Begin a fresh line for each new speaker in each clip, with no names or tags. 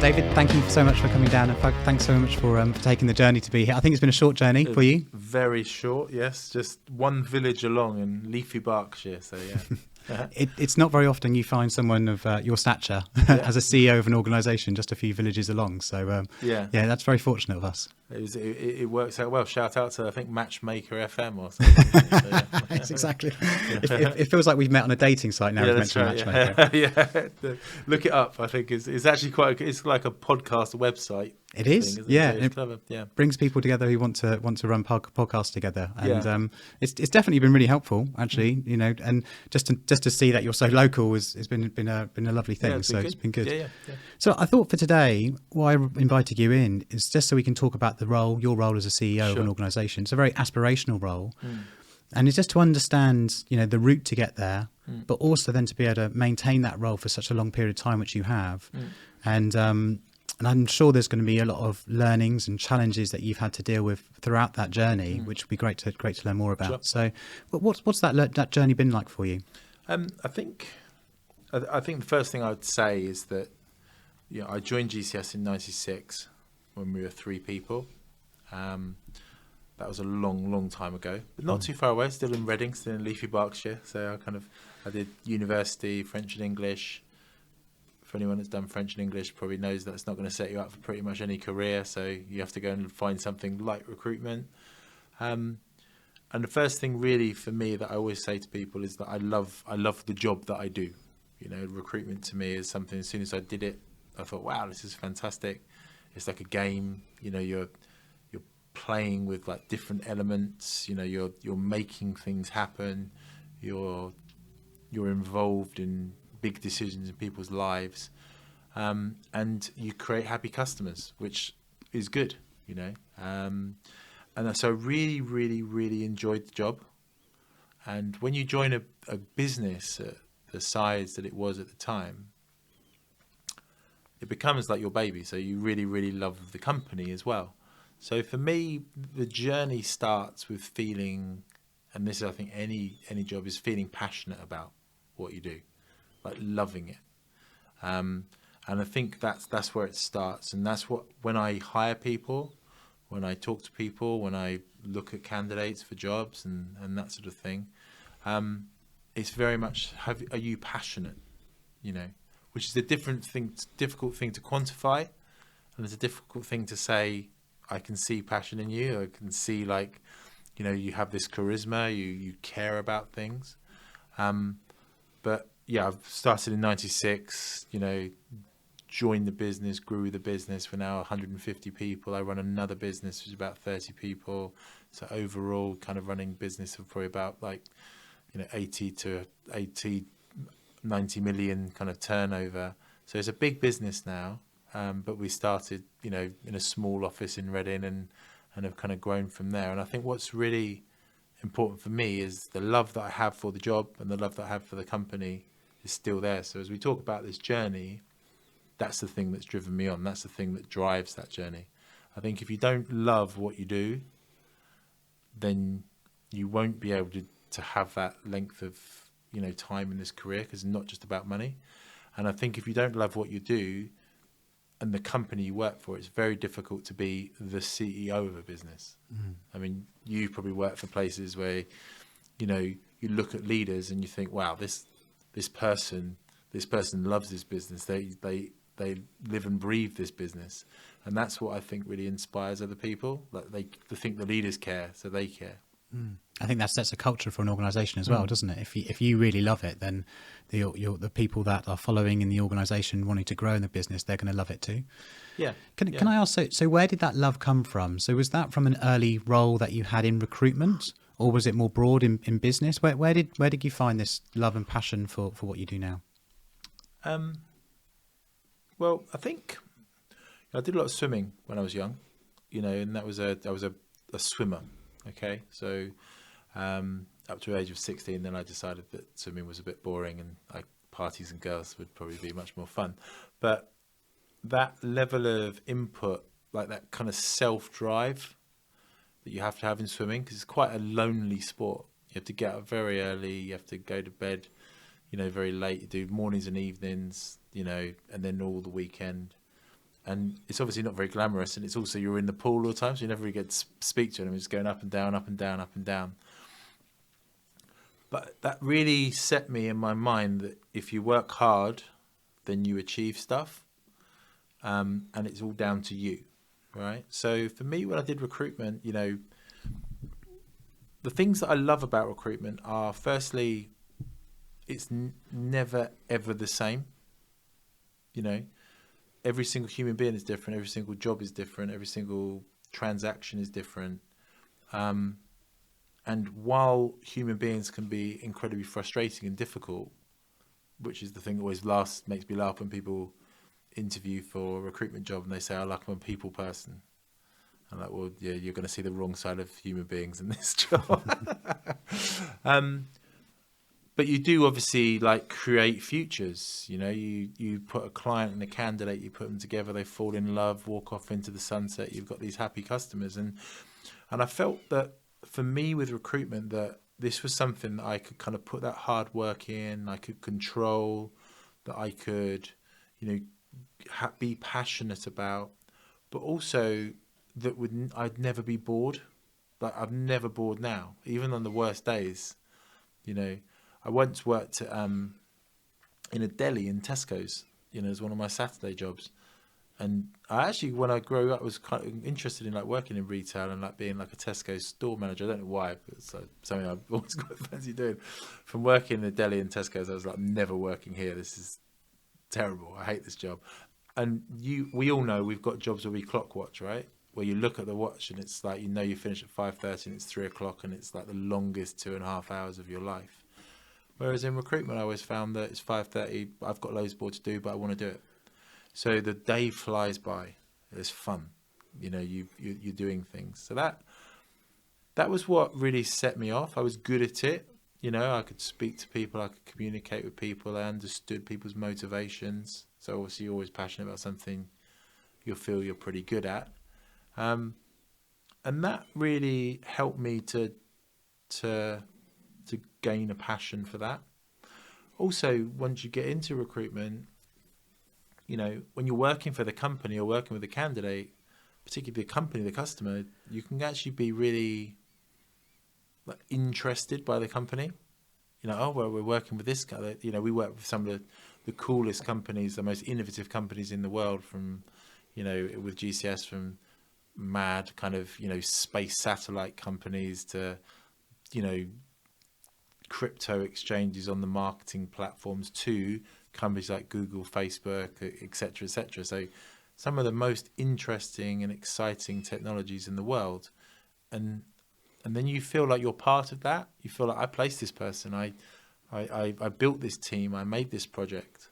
David, thank you so much for coming down, and thanks so much for taking the journey to be here. I think it's been a short journey for you.
Very short, yes. Just one village along in leafy Berkshire, so yeah.
It's not very often you find someone of your stature as a CEO of an organisation just a few villages along. So yeah, that's very fortunate of us.
It works out well. Shout out to, I think, Matchmaker FM or something. So, yeah.
Exactly. It feels like we've met on a dating site now.
Yeah,
We've mentioned
right,
Matchmaker.
Yeah. Look it up. I think it's actually it's like a podcast website.
It is,
thing,
yeah.
It's clever. Yeah,
brings people together who want to run podcasts together, and it's definitely been really helpful, actually. You know, and just to see that you're so local has been a lovely thing. It's been good.
Yeah.
So I thought for today, why I invited you in is just so we can talk about your role as a CEO of an organisation. It's a very aspirational role, and it's just to understand, you know, the route to get there, but also then to be able to maintain that role for such a long period of time, which you have, and I'm sure there's going to be a lot of learnings and challenges that you've had to deal with throughout that journey, which would be great to learn more about. Sure. So, what's that journey been like for you?
I think the first thing I'd say is that, you know, I joined GCS in '96 when we were 3 people. That was a long time ago, but not too far away. Still in Reading, still in leafy Berkshire. So I did university, French and English. For anyone that's done French and English probably knows that it's not going to set you up for pretty much any career, so you have to go and find something like recruitment. And the first thing really for me that I always say to people is that I love the job that I do. You know, recruitment to me is something, as soon as I did it, I thought, wow, this is fantastic. It's like a game, you know, you're playing with like different elements, you know, you're making things happen, you're involved in big decisions in people's lives, and you create happy customers, which is good, you know. And so I really enjoyed the job. And when you join a business at the size that it was at the time, it becomes like your baby. So you really love the company as well. So for me, the journey starts with feeling, and this is, I think, any job, is feeling passionate about what you do. Like loving it, and I think that's where it starts, and that's what, when I hire people, when I talk to people, when I look at candidates for jobs and that sort of thing, it's very much, are you passionate, you know, which is a difficult thing to quantify, and it's a difficult thing to say. I can see passion in you. I can see, like, you know, you have this charisma. You care about things, but. Yeah, I've started in '96, you know, joined the business, grew the business. We're now 150 people. I run another business which is about 30 people. So overall, kind of running business of probably about, like, you know, 90 million kind of turnover. So it's a big business now. But we started, you know, in a small office in Reading and have kind of grown from there. And I think what's really important for me is the love that I have for the job and the love that I have for the company is still there. So as we talk about this journey, that's the thing that's driven me on. That's the thing that drives that journey. I think if you don't love what you do, then you won't be able to have that length of, you know, time in this career, because it's not just about money. And I think if you don't love what you do and the company you work for, it's very difficult to be the CEO of a business. I mean, you probably work for places where, you know, you look at leaders and you think, wow, this person loves this business. They live and breathe this business, and that's what I think really inspires other people. Like they think the leaders care, so they care.
I think that sets a culture for an organisation as well, doesn't it? If you really love it, then the people that are following in the organisation wanting to grow in the business, they're going to love it too.
Yeah.
Can I ask, so where did that love come from? So was that from an early role that you had in recruitment, or was it more broad in business? Where did you find this love and passion for what you do now?
Well, I think I did a lot of swimming when I was young, you know, and I was a swimmer. Okay, so up to the age of 16, then I decided that swimming was a bit boring, and parties and girls would probably be much more fun. But that level of input, like that kind of self-drive that you have to have in swimming, because it's quite a lonely sport. You have to get up very early, you have to go to bed, you know, very late. You do mornings and evenings, you know, and then all the weekend. And it's obviously not very glamorous, and it's also you're in the pool all the time, so you never really get to speak to them. It's going up and down, up and down, up and down. But that really set me in my mind that if you work hard, then you achieve stuff, and it's all down to you, right? So for me, when I did recruitment, you know, the things that I love about recruitment are, firstly, it's never ever the same. You know, every single human being is different. Every single job is different. Every single transaction is different. And while human beings can be incredibly frustrating and difficult, which is the thing that always makes me laugh when people interview for a recruitment job and they say, "I like, I'm a people person." I'm like, well, yeah, you're going to see the wrong side of human beings in this job. But you do obviously like create futures. You know, you put a client and a candidate, you put them together, they fall in love, walk off into the sunset. You've got these happy customers, and I felt that for me with recruitment, that this was something that I could kind of put that hard work in, I could control, that I could, you know, be passionate about, but also that I'd never be bored. Like, I'm never bored now, even on the worst days. You know, I once worked in a deli in Tesco's, you know, as one of my Saturday jobs. And I actually, when I grew up, was kind of interested in like working in retail and like being like a Tesco's store manager. I don't know why, but it's like something I've always quite fancy doing. From working in a deli in Tesco's, I was like, I'm never working here. This is terrible. I hate this job. And we all know we've got jobs where we clock watch, right? Where you look at the watch and it's like, you know, you finish at 5:30 and it's 3 o'clock and it's like the longest 2.5 hours of your life. Whereas in recruitment, I always found that it's 5:30. I've got loads more to do, but I want to do it. So the day flies by. It's fun. You know, you're doing things. So that was what really set me off. I was good at it. You know, I could speak to people. I could communicate with people. I understood people's motivations. So obviously you're always passionate about something you feel you're pretty good at. And that really helped me to gain a passion for that. Also, once you get into recruitment, you know, when you're working for the company or working with the candidate, particularly the company, the customer, you can actually be really like interested by the company. You know, oh, well, we're working with this guy. You know, we work with some of the coolest companies, the most innovative companies in the world, from, you know, with GCS, from mad kind of, you know, space satellite companies to, you know, crypto exchanges on the marketing platforms, to companies like Google, Facebook, etc., etc. So some of the most interesting and exciting technologies in the world, and then you feel like you're part of that. You feel like, I placed this person, I built this team, I made this project,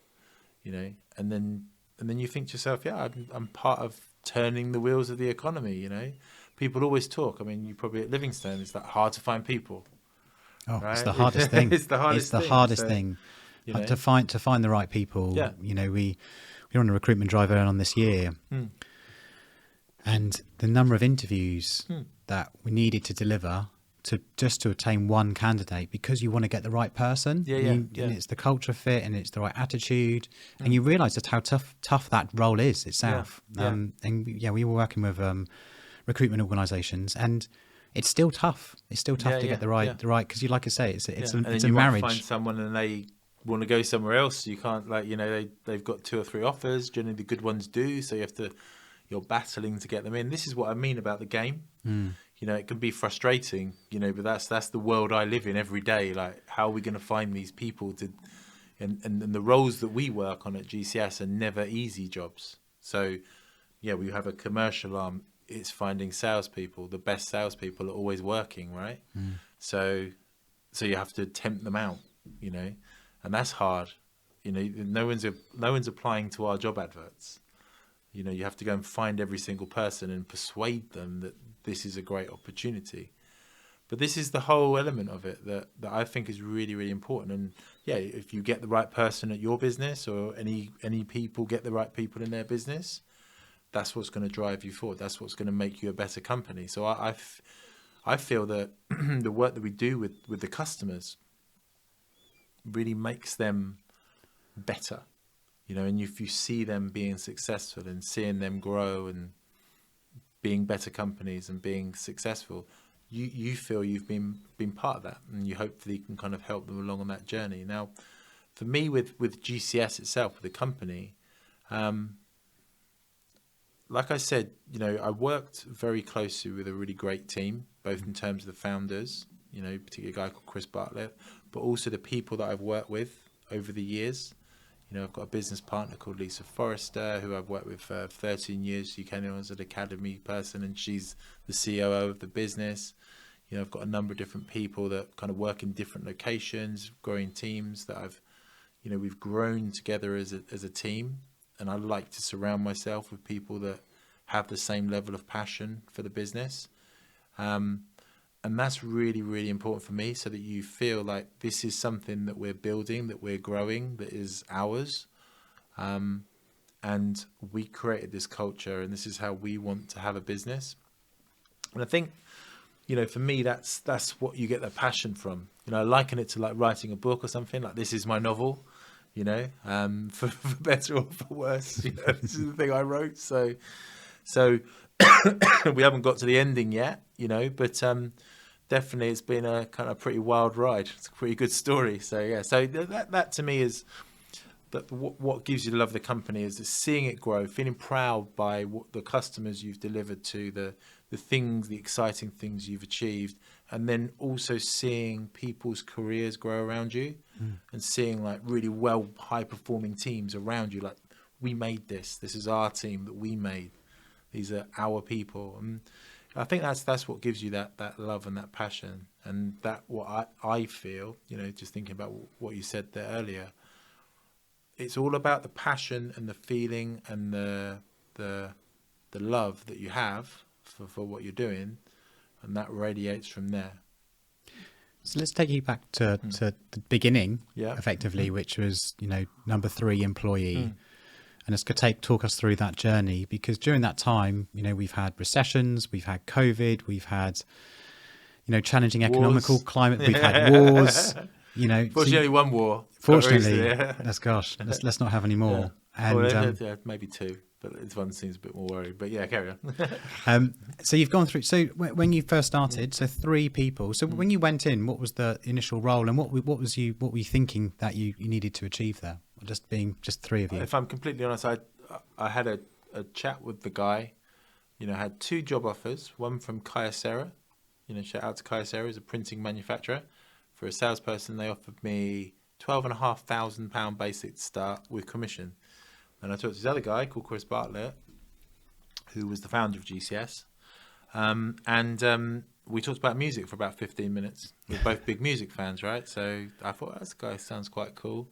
you know, and then you think to yourself, yeah, I'm part of turning the wheels of the economy. You know, people always talk. I mean, you probably at Livingstone, it's that hard to find people.
Oh,
right?
It's the hardest thing.
It's the hardest thing. You know?
To find the right people.
Yeah.
You know, we're on a recruitment drive early on this year, and the number of interviews that we needed to deliver to attain one candidate, because you want to get the right person. And it's the culture fit and it's the right attitude, and you realise just how tough that role is itself. And we were working with recruitment organisations, and it's still tough. It's still tough to get the right, because you, like I say, it's a marriage.
Might find someone and they want to go somewhere else. You can't, like, you know, they've got 2 or 3 offers. Generally, the good ones do. So you're battling to get them in. This is what I mean about the game. You know, it can be frustrating, you know, but that's the world I live in every day. Like, how are we going to find these people and the roles that we work on at GCS are never easy jobs. So, yeah, we have a commercial arm. It's finding salespeople. The best salespeople are always working, right? So you have to tempt them out, you know, and that's hard. You know, no one's applying to our job adverts. You know, you have to go and find every single person and persuade them that this is a great opportunity. But this is the whole element of it that I think is really, really important. And yeah, if you get the right person at your business, or any people get the right people in their business, that's what's going to drive you forward. That's what's going to make you a better company. So I feel that the work that we do with the customers really makes them better. you know, and if you see them being successful and seeing them grow and being better companies and being successful, you feel you've been part of that, and you hopefully can kind of help them along on that journey. Now, for me, with GCS itself, with the company, like I said, you know, I worked very closely with a really great team, both in terms of the founders, you know, particularly a guy called Chris Bartlett, but also the people that I've worked with over the years. You know, I've got a business partner called Lisa Forrester, who I've worked with for 13 years. She came in as an academy person, and she's the COO of the business. You know, I've got a number of different people that kind of work in different locations, growing teams that we've grown together as a team. And I like to surround myself with people that have the same level of passion for the business. And that's really, really important for me, so that you feel like this is something that we're building, that we're growing, that is ours. And we created this culture, and this is how we want to have a business. And I think, you know, for me, that's what you get that passion from. You know, I liken it to like writing a book or something. Like, this is my novel, you know, for better or for worse. You know, this is the thing I wrote. So we haven't got to the ending yet, you know, but definitely it's been a kind of pretty wild ride. It's a pretty good story. So yeah, so that to me is that what gives you the love of the company, is seeing it grow, feeling proud by what the customers you've delivered to, the things, the exciting things you've achieved, and then also seeing people's careers grow around you, and seeing like really well high performing teams around you. Like, we made this. This is our team that we made. These are our people. And I think that's what gives you that love and that passion, and that what I feel, you know, just thinking about what you said there earlier. It's all about the passion and the feeling and the love that you have for what you're doing, and that radiates from there.
So let's take you back to the beginning,
Yeah.
effectively, which was, you know, number 3 employee. And let's talk us through that journey, because during that time, you know, we've had recessions, we've had COVID, we've had, you know, challenging economical climate, we've had wars, you know.
Fortunately, only one war.
Fortunately,
Yeah.
let's not have any more. And
yeah, maybe 2, but this one seems a bit more worried. But yeah, carry on.
So you've gone through. So when you first started, so 3 people. So when you went in, what was the initial role, and what were you thinking that you needed to achieve there? Just 3 of you.
If I'm completely honest, I had a chat with the guy. You know, I had 2 job offers. One from Kyocera. You know, shout out to Kyocera, is a printing manufacturer. For a salesperson, they offered me £12,500 basic to start with commission. And I talked to this other guy called Chris Bartlett, who was the founder of GCS. And we talked about music for about 15 minutes. We're both big music fans, right? So I thought, this guy sounds quite cool.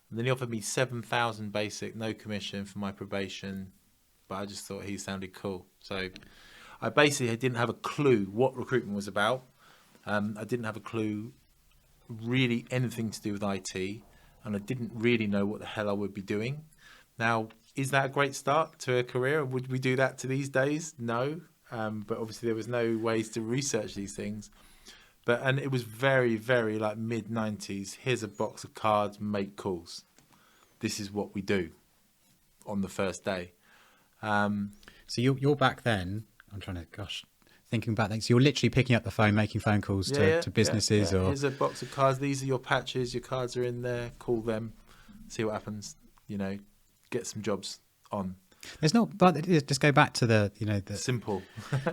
And then he offered me 7,000 basic, no commission for my probation. But I just thought he sounded cool. So I basically didn't have a clue what recruitment was about. I didn't have a clue really anything to do with IT. And I didn't really know what the hell I would be doing. Now, is that a great start to a career? Would we do that to these days? No. But obviously there was no ways to research these things. And it was very, very like mid-90s. Here's a box of cards, make calls. This is what we do on the first day.
So you're back then. I'm trying to, thinking back then. So you're literally picking up the phone, making phone calls to businesses. Or
here's a box of cards. These are your patches. Your cards are in there. Call them. See what happens. You know, get some jobs on.
There's not, but just go back to the
simple.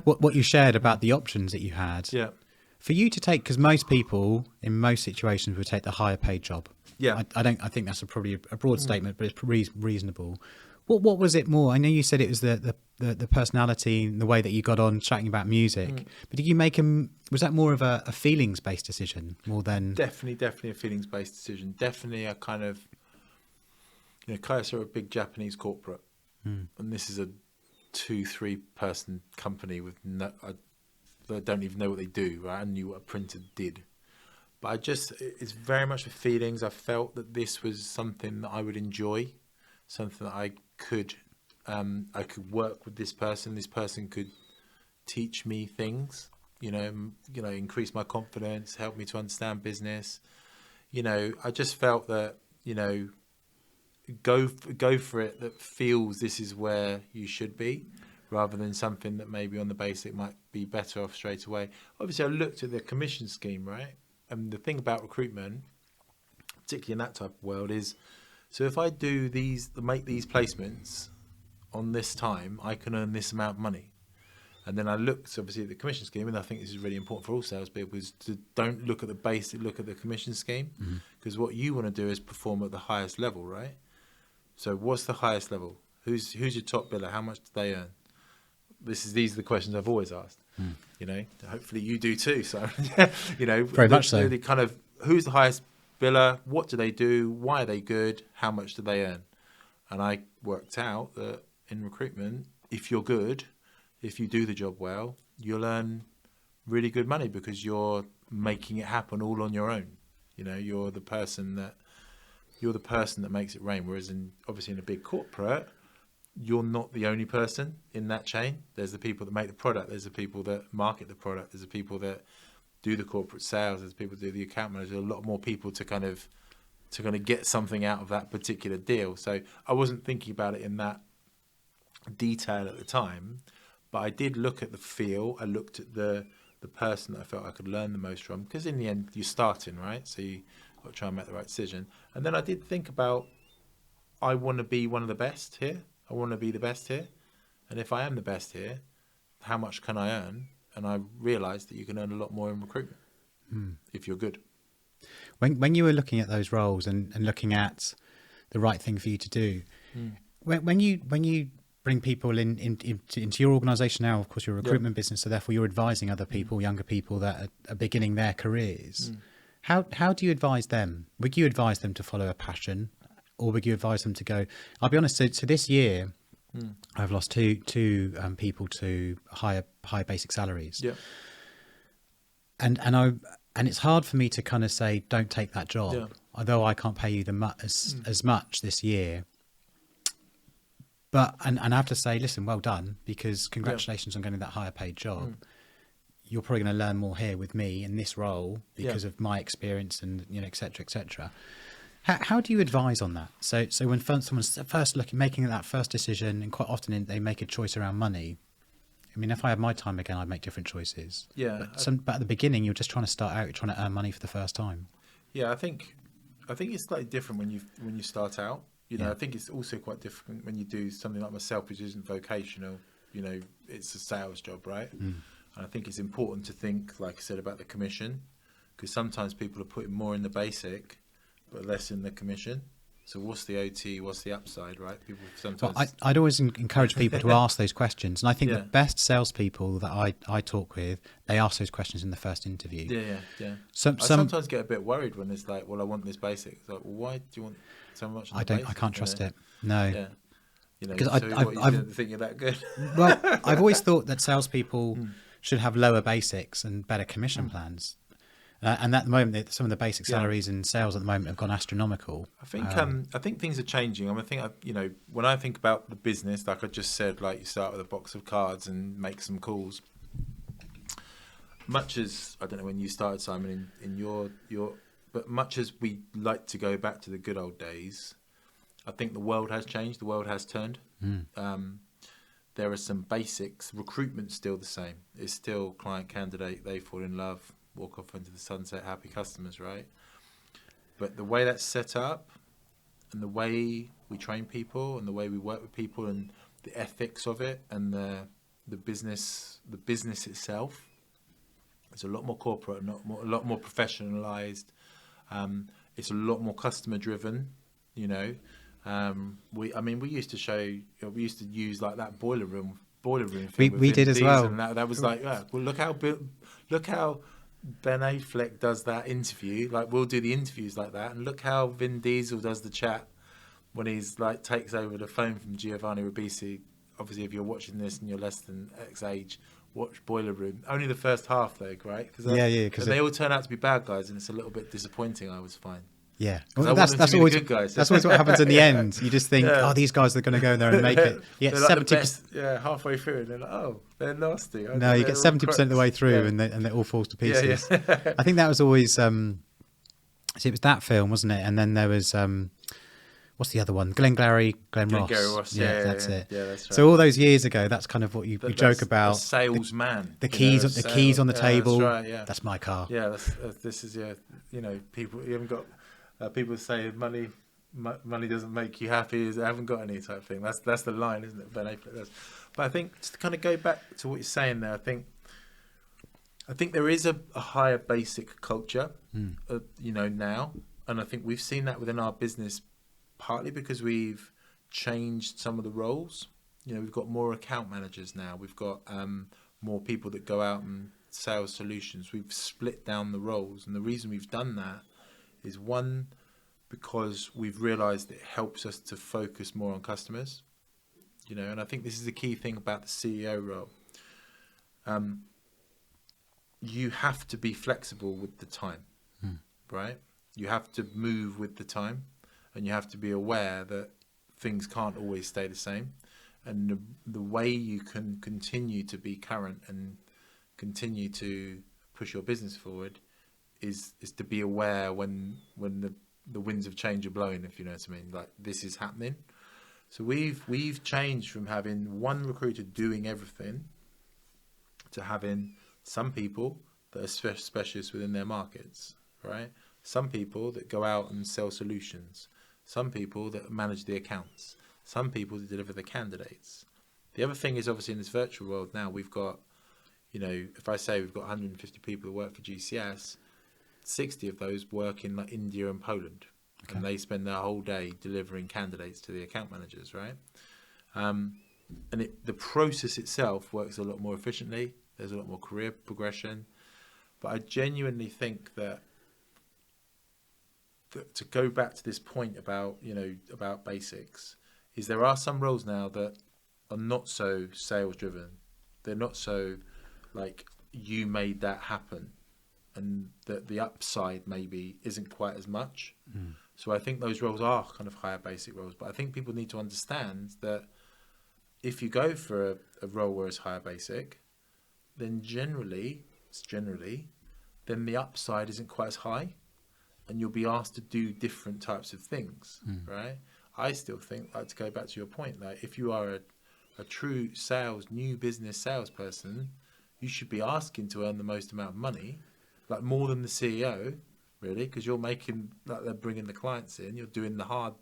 what you shared about the options that you had.
Yeah.
For you to take, because most people in most situations would take the higher paid job.
Yeah.
I think that's probably a broad statement, but it's reasonable. What was it more? I know you said it was the personality and the way that you got on chatting about music, but did you was that more of a feelings based decision more than?
Definitely a feelings based decision. Definitely a kind of, you know, Kyocera are a big Japanese corporate, and this is a 2-3 person company with I don't even know what they do, right? I knew what a printer did. But it's very much with feelings. I felt that this was something that I would enjoy, something that I could work with this person. This person could teach me things, you know, increase my confidence, help me to understand business. You know, I just felt that, you know, go for it that feels this is where you should be, rather than something that maybe on the basic might be better off straight away. Obviously, I looked at the commission scheme, right? And the thing about recruitment, particularly in that type of world, is so if I make these placements on this time, I can earn this amount of money. And then I looked obviously at the commission scheme, and I think this is really important for all salespeople, is to don't look at the basic, look at the commission scheme, because what you want to do is perform at the highest level, right? So what's the highest level? Who's your top biller? How much do they earn? These are the questions I've always asked. You know, hopefully you do too. So you know,
very much so.
The kind of who's the highest biller? What do they do? Why are they good? How much do they earn? And I worked out that in recruitment, if you're good, if you do the job well, you'll earn really good money because you're making it happen all on your own. You know, you're the person that makes it rain. Whereas obviously in a big corporate, you're not the only person in that chain. There's the people that make the product. There's the people that market the product. There's the people that do the corporate sales. There's people that do the account manager. There's a lot more people to kind of get something out of that particular deal. So I wasn't thinking about it in that detail at the time, but I did look at the feel. I looked at the person that I felt I could learn the most from, because in the end you're starting, right? So you got to try and make the right decision. And then I did think about, I want to be one of the best here. I want to be the best here. And if I am the best here, how much can I earn? And I realised that you can earn a lot more in recruitment if you're good.
When you were looking at those roles and looking at the right thing for you to do, when you bring people into your organisation now, of course, you're a recruitment business, so therefore you're advising other people, younger people that are beginning their careers. How do you advise them? Would you advise them to follow a passion, or would you advise them to go? I'll be honest. So this year, I've lost two people to high basic salaries. Yeah. And it's hard for me to kind of say, don't take that job, although I can't pay you as much this year. But and I have to say, listen, well done, because congratulations on getting that higher paid job. You're probably going to learn more here with me in this role because of my experience and, you know, et cetera, et cetera. How do you advise on that? So when someone's first making that first decision, and quite often they make a choice around money. I mean, if I had my time again, I'd make different choices. Yeah. But at the beginning, you're just trying to start out. You're trying to earn money for the first time.
Yeah, I think it's slightly different when you start out. You know, I think it's also quite different when you do something like myself, which isn't vocational. You know, it's a sales job, right? And I think it's important to think, like I said, about the commission, because sometimes people are putting more in the basic, but less in the commission. So what's the OT? What's the upside, right? People sometimes.
Well, I'd always encourage people to ask those questions, and I think the best salespeople that I talk with, they ask those questions in the first interview. Yeah. I
sometimes get a bit worried when it's like, well, I want this basic. It's like, well, why do you want so much?
I can't trust it. No.
Yeah. You know, because I think you're that good.
Well, I've always thought that salespeople should have lower basics and better commission plans. And at the moment, some of the basic salaries in sales at the moment have gone astronomical.
I think things are changing. When I think about the business, like I just said, like you start with a box of cards and make some calls. Much as I don't know when you started, Simon, in your, but much as we like to go back to the good old days, I think the world has changed. The world has turned. There are some basics. Recruitment's still the same. It's still client candidate. They fall in love. Walk off into the sunset, happy customers, right? But the way that's set up, and the way we train people, and the way we work with people, and the ethics of it, and the business itself, it's a lot more corporate, a lot more professionalized. It's a lot more customer driven. You know, we used to use like that boiler room.
We did as well.
And that was like, well, look how Ben Affleck does that interview. Like, we'll do the interviews like that, and look how Vin Diesel does the chat when he's like takes over the phone from Giovanni Ribisi. Obviously, if you're watching this and you're less than X age, watch Boiler Room. Only the first half though, right? Because they all turn out to be bad guys, and it's a little bit disappointing. I always find. Yeah, well, that's
always
good guys.
That's always what happens in the end. You just think, these guys are going to go there and make it. You get
70%. Halfway through, and they're like, oh, they're nasty.
No, you get 70% of the way through, and it all falls to pieces. I think that was always. It was that film, wasn't it? And then there was what's the other one? Glengarry Ross.
Ross.
Yeah, that's it.
Yeah, that's right.
So all those years ago, that's kind of what you joke about.
A salesman.
The keys on the table.
That's right. Yeah,
that's my car.
Yeah, this is people. You haven't got people say money doesn't make you happy. I haven't got any type thing. That's the line, isn't it? But I think to kind of go back to what you're saying there, I think there is a higher basic culture, now, and I think we've seen that within our business, partly because we've changed some of the roles. We've got more account managers now. We've got more people that go out and sell solutions. We've split down the roles, and the reason we've done that is, one, because we've realised it helps us to focus more on customers. And I think this is the key thing about the CEO role. You have to be flexible with the time, right? You have to move with the time, and you have to be aware that things can't always stay the same. And the way you can continue to be current and continue to push your business forward is to be aware when the winds of change are blowing, if you know what I mean. Like, this is happening. So we've changed from having one recruiter doing everything to having some people that are specialists within their markets, right? Some people that go out and sell solutions. Some people that manage the accounts. Some people that deliver the candidates. The other thing is, obviously, in this virtual world now, we've got, if I say we've got 150 people who work for GCS, 60 of those work in like India and Poland. Okay. And they spend their whole day delivering candidates to the account managers, right? And the process itself works a lot more efficiently. There's a lot more career progression. But I genuinely think that to go back to this point about basics, is there are some roles now that are not so sales driven. They're not so like, you made that happen, and that the upside maybe isn't quite as much. So I think those roles are kind of higher basic roles. But I think people need to understand that if you go for a role where it's higher basic, then generally, then the upside isn't quite as high, and you'll be asked to do different types of things, right? I still think, like, to go back to your point, like, if you are a true new business salesperson, you should be asking to earn the most amount of money, like more than the CEO, really, because you're making, like, they're bringing the clients in, you're doing the hard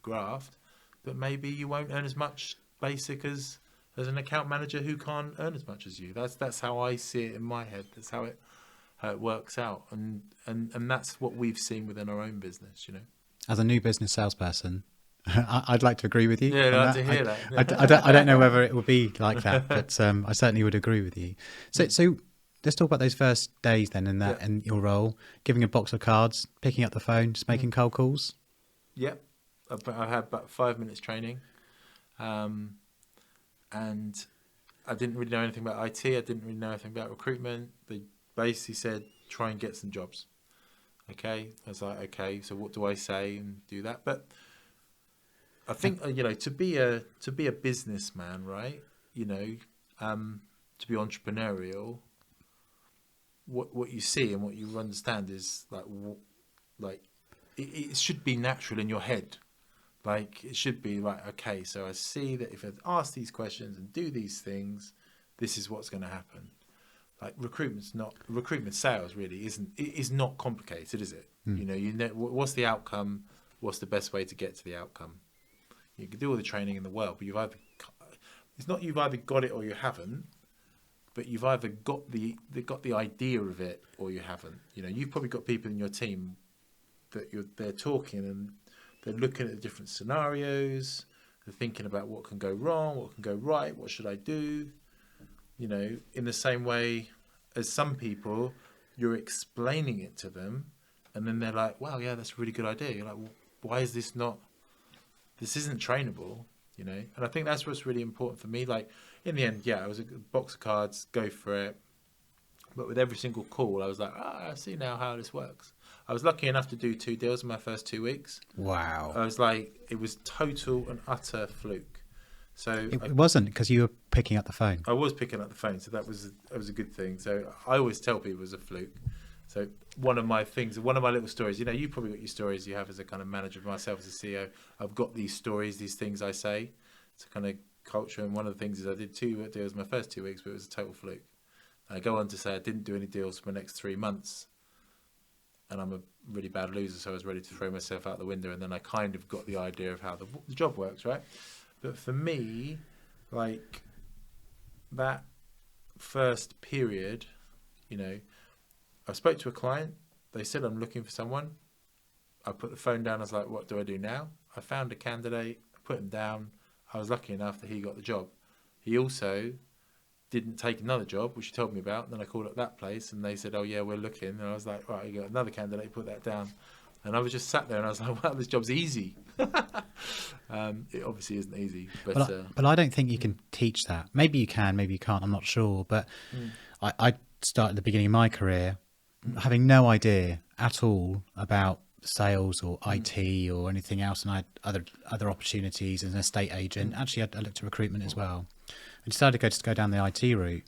graft, but maybe you won't earn as much basic as an account manager who can't earn as much as you. That's how I see it in my head. That's how it works out, and that's what we've seen within our own business.
As a new business salesperson, I'd like to agree with you.
Yeah, I'd like to hear that.
I don't know whether it will be like that, but I certainly would agree with you. So let's talk about those first days then, in your role, giving a box of cards, picking up the phone, just making cold calls.
Yep, I had about 5 minutes training, and I didn't really know anything about IT. I didn't really know anything about recruitment. They basically said, try and get some jobs. Okay, I was like, okay, so what do I say and do that? But I think to be a businessman, right? To be entrepreneurial, what you see and what you understand is like it should be natural in your head. Like, it should be right. Okay, so I see that if I ask these questions and do these things, this is what's going to happen. Like, recruitment sales really is not complicated, is it? You know what's the outcome, what's the best way to get to the outcome. You can do all the training in the world, but you've either got it or you haven't. But you've either got the idea of it or you haven't. You've probably got people in your team that they're talking and they're looking at the different scenarios. They're thinking about what can go wrong, what can go right, what should I do. In the same way as some people, you're explaining it to them, and then they're like, wow, yeah, that's a really good idea. You're like, well, why is this isn't trainable, And I think that's what's really important for me. Like, in the end, yeah, it was a box of cards, go for it. But with every single call, I was like, I see now how this works. I was lucky enough to do 2 deals in my first 2 weeks.
Wow.
I was like, it was total and utter fluke. So
it wasn't because you were picking up the phone.
I was picking up the phone, so that was a good thing. So I always tell people it was a fluke. So one of my little stories, you probably got your stories you have as a kind of manager, myself as a CEO. I've got these stories, these things I say. It's a kind of culture. And one of the things is I did 2 deals my first 2 weeks, but it was a total fluke. I go on to say I didn't do any deals for the next 3 months. And I'm a really bad loser, so I was ready to throw myself out the window. And then I kind of got the idea of how the job works, right? But for me, like that first period, I spoke to a client. They said, I'm looking for someone. I put the phone down. I was like, what do I do now? I found a candidate, I put him down. I was lucky enough that he got the job. He also didn't take another job, which he told me about. And then I called up that place and they said, oh yeah, we're looking. And I was like, right, you got another candidate, put that down. And I was just sat there and I was like, wow, this job's easy. It obviously isn't easy. But
I don't think you can teach that. Maybe you can, maybe you can't, I'm not sure. But I started at the beginning of my career having no idea at all about sales or IT or anything else. And I had other opportunities as an estate agent. Actually, I looked at recruitment as well. I decided to go down the IT route.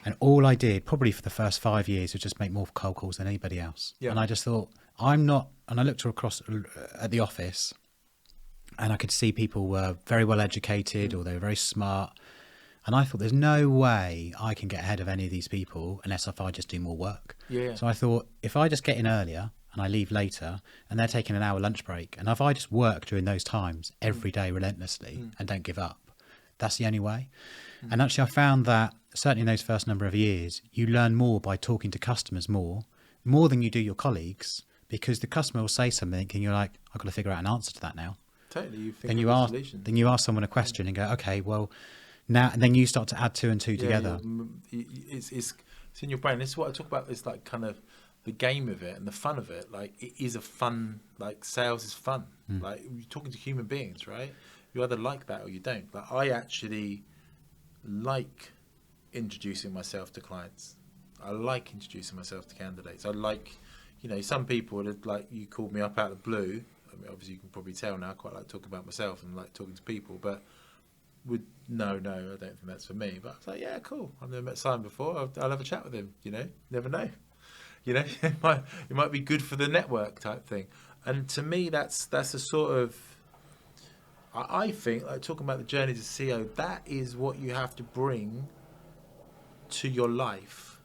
And all I did, probably for the first 5 years, was just make more cold calls than anybody else. Yeah. And I just thought, I'm not, and I looked across at the office and I could see people were very well educated or they were very smart. And I thought, there's no way I can get ahead of any of these people unless if I just do more work.
Yeah.
So I thought, if I just get in earlier and I leave later and they're taking an hour lunch break, and if I just work during those times every day relentlessly and don't give up, that's the only way. And actually, I found that certainly in those first number of years, you learn more by talking to customers more than you do your colleagues, because the customer will say something and you're like, I've got to figure out an answer to that now.
Totally.
Then you ask someone a question and go, okay, well, now, and then you start to add 2 and 2 together.
It's in your brain. This is what I talk about. It's like kind of the game of it and the fun of it. Like it is a fun, like sales is fun. Like you're talking to human beings, right? You either like that or you don't. But I actually like introducing myself to clients. I like introducing myself to candidates. I like, some people would like, you called me up out of the blue. I mean, obviously you can probably tell now I quite like talking about myself and like talking to people, but no, I don't think that's for me. But I was like, yeah, cool. I've never met Simon before. I'll have a chat with him. Never know. It might be good for the network type thing. And to me, that's a sort of, I think, like talking about the journey to CEO, that is what you have to bring to your life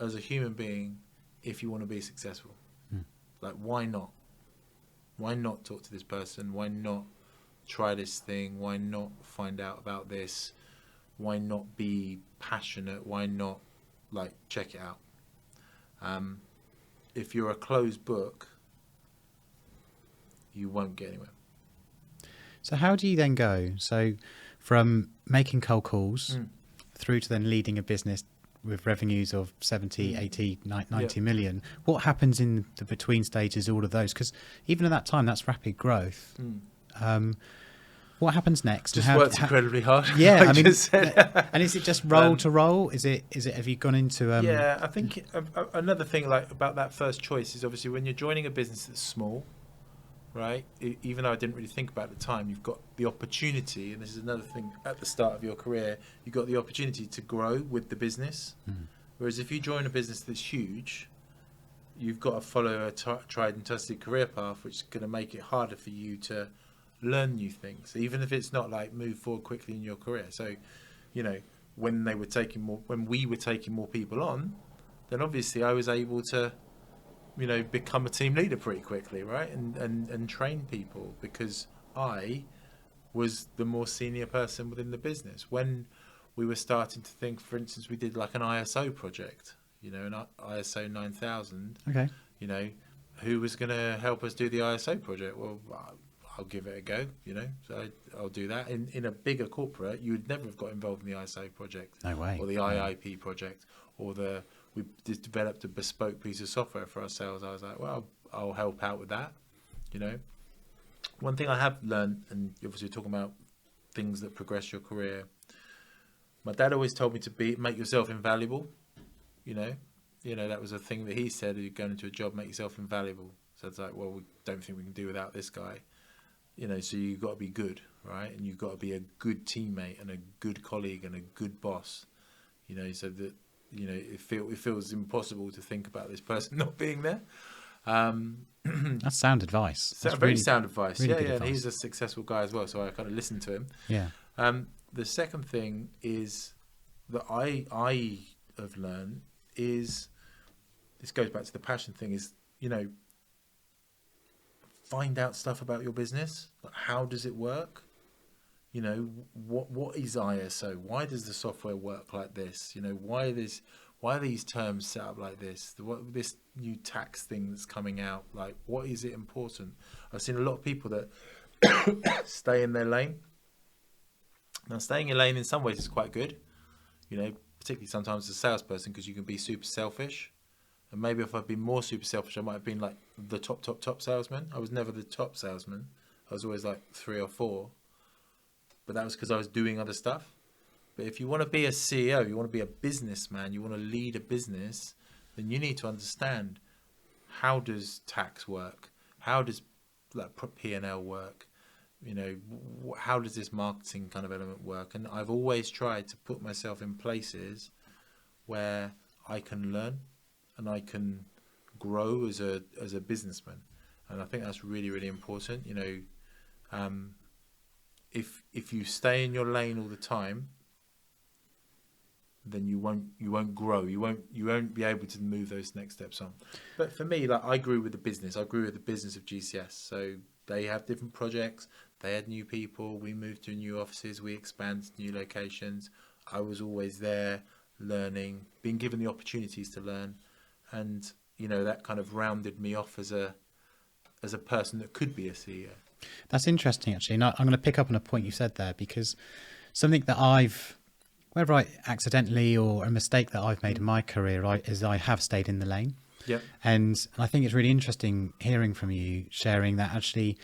as a human being if you want to be successful. Like, why not? Why not talk to this person? Why not try this thing? Why not find out about this? Why not be passionate? Why not check it out? If you're a closed book, you won't get anywhere.
So how do you then go? So from making cold calls through to then leading a business with revenues of 70, 80, 90 million, what happens in the between stages, all of those? Because even at that time, that's rapid growth. What happens next?
Just worked incredibly hard.
Yeah, I mean, and is it just role to role? Is it? Have you gone into?
Yeah, I think another thing about that first choice is obviously when you're joining a business that's small, right? Even though I didn't really think about it at the time, you've got the opportunity, and this is another thing at the start of your career, you've got the opportunity to grow with the business. Whereas if you join a business that's huge, you've got to follow a tried and tested career path, which is going to make it harder for you to learn new things, even if it's not like move forward quickly in your career. So, when we were taking more people on, then obviously I was able to, become a team leader pretty quickly, right? And train people because I was the more senior person within the business. When we were starting to think, for instance, we did like an ISO project, an ISO 9000.
Okay.
Who was going to help us do the ISO project? Well, I'll give it a go, so I'll do that. In a bigger corporate, you would never have got involved in the ISO project.
No way.
Or the IIP project, or we just developed a bespoke piece of software for ourselves. I was like, well, I'll help out with that, One thing I have learned, and obviously talking about things that progress your career, my dad always told me to make yourself invaluable, that was a thing that he said, you're going into a job, make yourself invaluable. So it's like, well, we don't think we can do without this guy. So you've got to be good, right? And you've got to be a good teammate and a good colleague and a good boss, so that you know, it feels impossible to think about this person not being there.
That's sound advice.
So
That's
very
really,
sound advice.
really
Yeah,
good
yeah. And
advice.
he's a successful guy as well, so I kind of listened to him.
Yeah.
The second thing is that I have learned is, this goes back to the passion thing, is, you know, find out stuff about your business. Like, how does it work? You know, what is ISO? Why does the software work like this? You know, why are these terms set up like this? What this new tax thing that's coming out, like, what is it important? I've seen a lot of people that stay in their lane. Now, staying in your lane in some ways is quite good, you know, particularly sometimes as a salesperson, because you can be super selfish. And maybe if I'd been more super selfish, I might have been like the top salesman. I was never the top salesman. I was always like 3 or 4. But that was because I was doing other stuff. But if you want to be a CEO, you want to be a businessman, you want to lead a business, then you need to understand, how does tax work? How does like P&L work? You know, how does this marketing kind of element work? And I've always tried to put myself in places where I can learn and I can grow as a businessman. And I think that's really, really important. You know, if you stay in your lane all the time, then you won't grow. You won't be able to move those next steps on. But for me, like, I grew with the business. I grew with the business of GCS. So they have different projects. They had new people. We moved to new offices. We expanded to new locations. I was always there, learning, being given the opportunities to learn, and you know, that kind of rounded me off as a person that could be a CEO.
That's interesting, actually. And I'm going to pick up on a point you said there, because something that whether I accidentally or a mistake that I've made in my career, is I have stayed in the lane.
Yeah.
And I think it's really interesting hearing from you, sharing that actually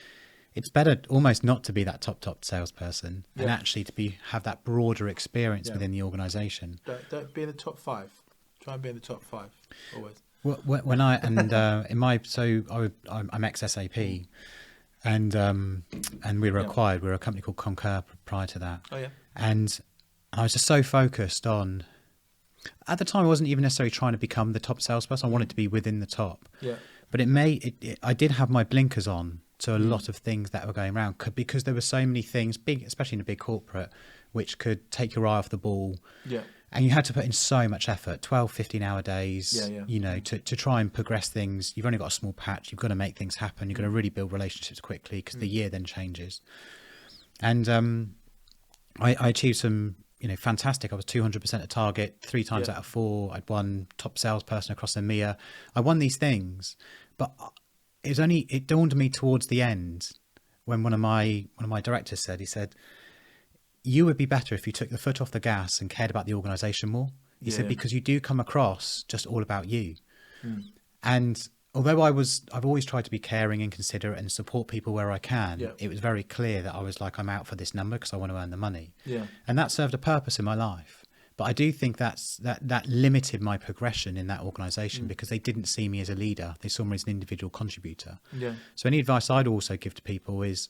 it's better almost not to be that top salesperson, and actually to have that broader experience within the organisation.
Don't be in the top 5. Try and be in the top 5 always.
When I'm ex-SAP, and we were acquired. We were a company called Concur prior to that.
Oh yeah.
And I was just so focused on. At the time, I wasn't even necessarily trying to become the top salesperson. I wanted to be within the top.
Yeah.
But I did have my blinkers on to a lot of things that were going around, because there were so many things, especially in a big corporate, which could take your eye off the ball.
Yeah.
And you had to put in so much effort, 12, 15-hour days, you know, to try and progress things. You've only got a small patch. You've got to make things happen. You've got to really build relationships quickly, because the year then changes. And I achieved some, you know, fantastic. I was 200% a target, 3 times out of 4. I'd won top salesperson across EMEA. I won these things, but it dawned on me towards the end when one of my directors said, he said, you would be better if you took the foot off the gas and cared about the organisation more. He said, because you do come across just all about you. And although I've always tried to be caring and considerate and support people where I can, it was very clear that I was like, I'm out for this number because I want to earn the money. Yeah. And that served a purpose in my life. But I do think that limited my progression in that organisation, because they didn't see me as a leader. They saw me as an individual contributor. Yeah. So any advice I'd also give to people is,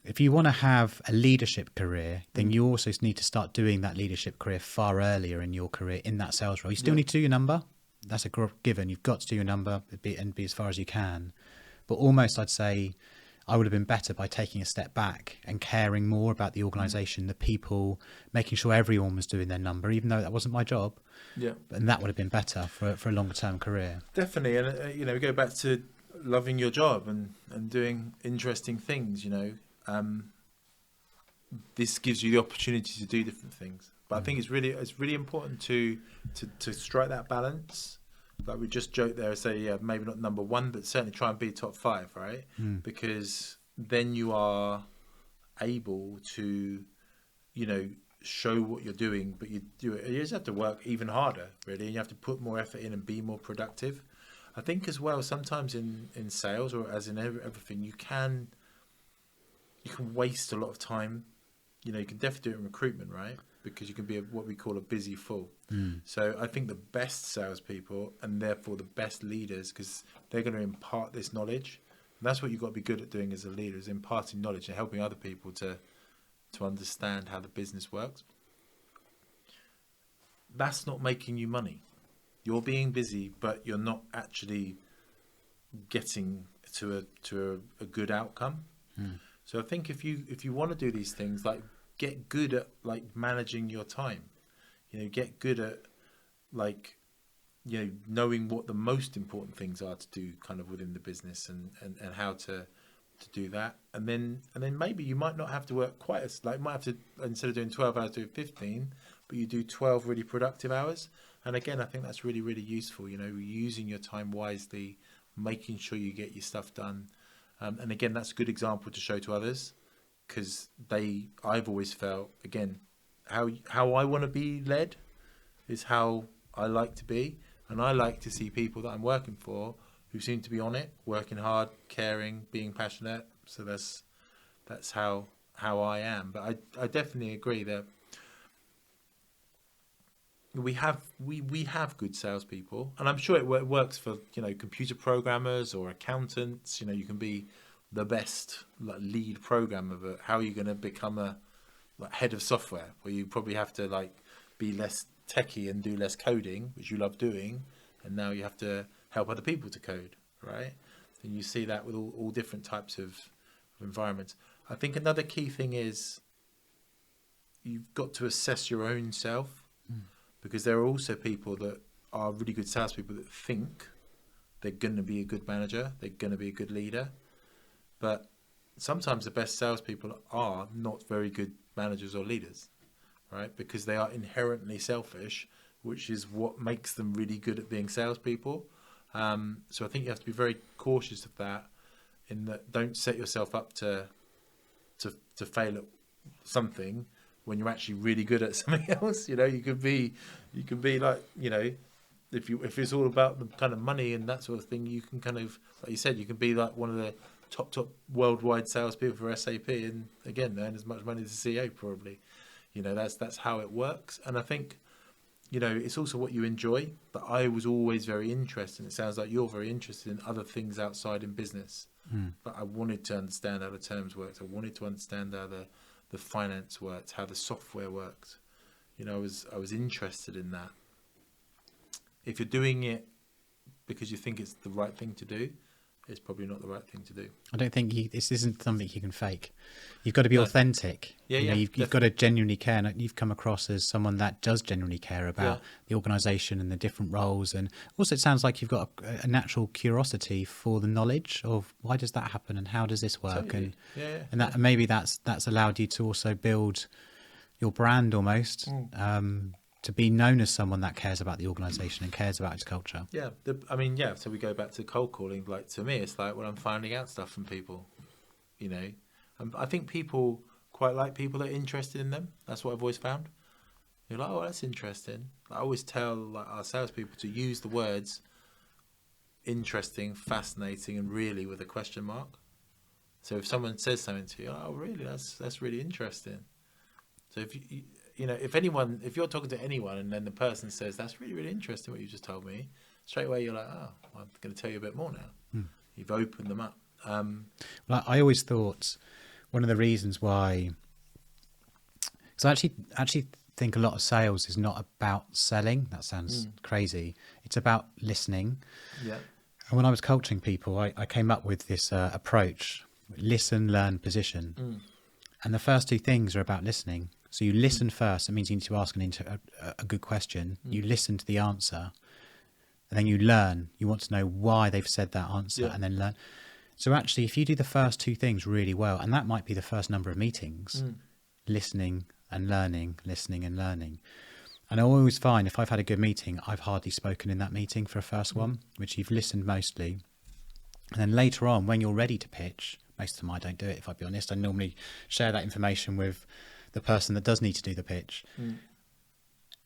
if you want to have a leadership career, then you also need to start doing that leadership career far earlier in your career in that sales role. You still need to do your number. That's a given. You've got to do your number and be as far as you can. But almost I'd say I would have been better by taking a step back and caring more about the organisation, the people, making sure everyone was doing their number, even though that wasn't my job. Yeah. And that would have been better for a longer term career.
Definitely. And, you know, we go back to loving your job and doing interesting things, you know. This gives you the opportunity to do different things. But I think it's really important to strike that balance. Like we just joked there, say maybe not number 1, but certainly try and be top 5, right? Because then you are able to, you know, show what you're doing, but you just have to work even harder, really, and you have to put more effort in and be more productive. I think as well, sometimes in sales, or as in everything, you can waste a lot of time. You know, you can definitely do it in recruitment, right? Because you can be what we call a busy fool. So I think the best salespeople, and therefore the best leaders, because they're going to impart this knowledge. And that's what you've got to be good at doing as a leader, is imparting knowledge and helping other people to understand how the business works. that's not making you money. You're being busy, but you're not actually getting to a good outcome. So I think if you want to do these things, like, get good at like managing your time, get good at like, knowing what the most important things are to do kind of within the business, and how to do that. And then maybe you might not have to work quite as, like, might have to, instead of doing 12 hours, do 15, but you do 12 really productive hours. And again, I think that's really, really useful, using your time wisely, making sure you get your stuff done. And again, that's a good example to show to others, because I've always felt, again, how I want to be led is how I like to be. And I like to see people that I'm working for who seem to be on it, working hard, caring, being passionate. So that's how I am. But I definitely agree that we have good salespeople, and I'm sure it works for computer programmers or accountants. You can be the best lead programmer, but how are you going to become a head of software, where you probably have to be less techie and do less coding, which you love doing, and now you have to help other people to code, right? And you see that with all different types of environments. I think another key thing is you've got to assess your own self, because there are also people that are really good salespeople that think they're going to be a good manager, they're going to be a good leader, but sometimes the best salespeople are not very good managers or leaders, right? Because they are inherently selfish, which is what makes them really good at being salespeople. So I think you have to be very cautious of that, in that don't set yourself up to fail at something when you're actually really good at something else. You could be like, if it's all about the kind of money and that sort of thing, you can kind of, like you said, you can be like one of the top worldwide salespeople for SAP, and again, earn as much money as the CEO probably. That's how it works. And I think, it's also what you enjoy. But I was always very interested, it sounds like you're very interested in other things outside in business. But I wanted to understand how the terms worked. I wanted to understand how the finance worked, how the software worked. I was interested in that. If you're doing it because you think it's the right thing to do, it's probably not the right thing to do.
I don't think this isn't something you can fake. You've got to be authentic. You've got to genuinely care. And you've come across as someone that does genuinely care about the organisation and the different roles. And also, it sounds like you've got a natural curiosity for the knowledge of why does that happen and how does this work.
Totally.
And that maybe that's allowed you to also build your brand almost. To be known as someone that cares about the organisation and cares about its culture.
So we go back to cold calling. Like, to me, it's like when I'm finding out stuff from people, I think people quite like people that are interested in them. That's what I've always found. You're like, oh, that's interesting. I always tell our salespeople to use the words interesting, fascinating, and really with a question mark. So if someone says something to you, oh, really, that's really interesting. So if if you're talking to anyone and then the person says, that's really, really interesting what you just told me, straight away you're like, oh, I'm going to tell you a bit more now. You've opened them up.
Well, I always thought one of the reasons why, because I actually think a lot of sales is not about selling. That sounds crazy. It's about listening. Yeah. And when I was coaching people, I came up with this approach: listen, learn, position. And the first two things are about listening. So you listen first. It means you need to ask a good question. You listen to the answer, and then you learn. You want to know why they've said that answer, and then learn. So actually, if you do the first two things really well, and that might be the first number of meetings, listening and learning, listening and learning. And I always find if I've had a good meeting, I've hardly spoken in that meeting for a first one, which you've listened mostly. And then later on, when you're ready to pitch, most of the time I don't do it, if I'll be honest. I normally share that information with the person that does need to do the pitch.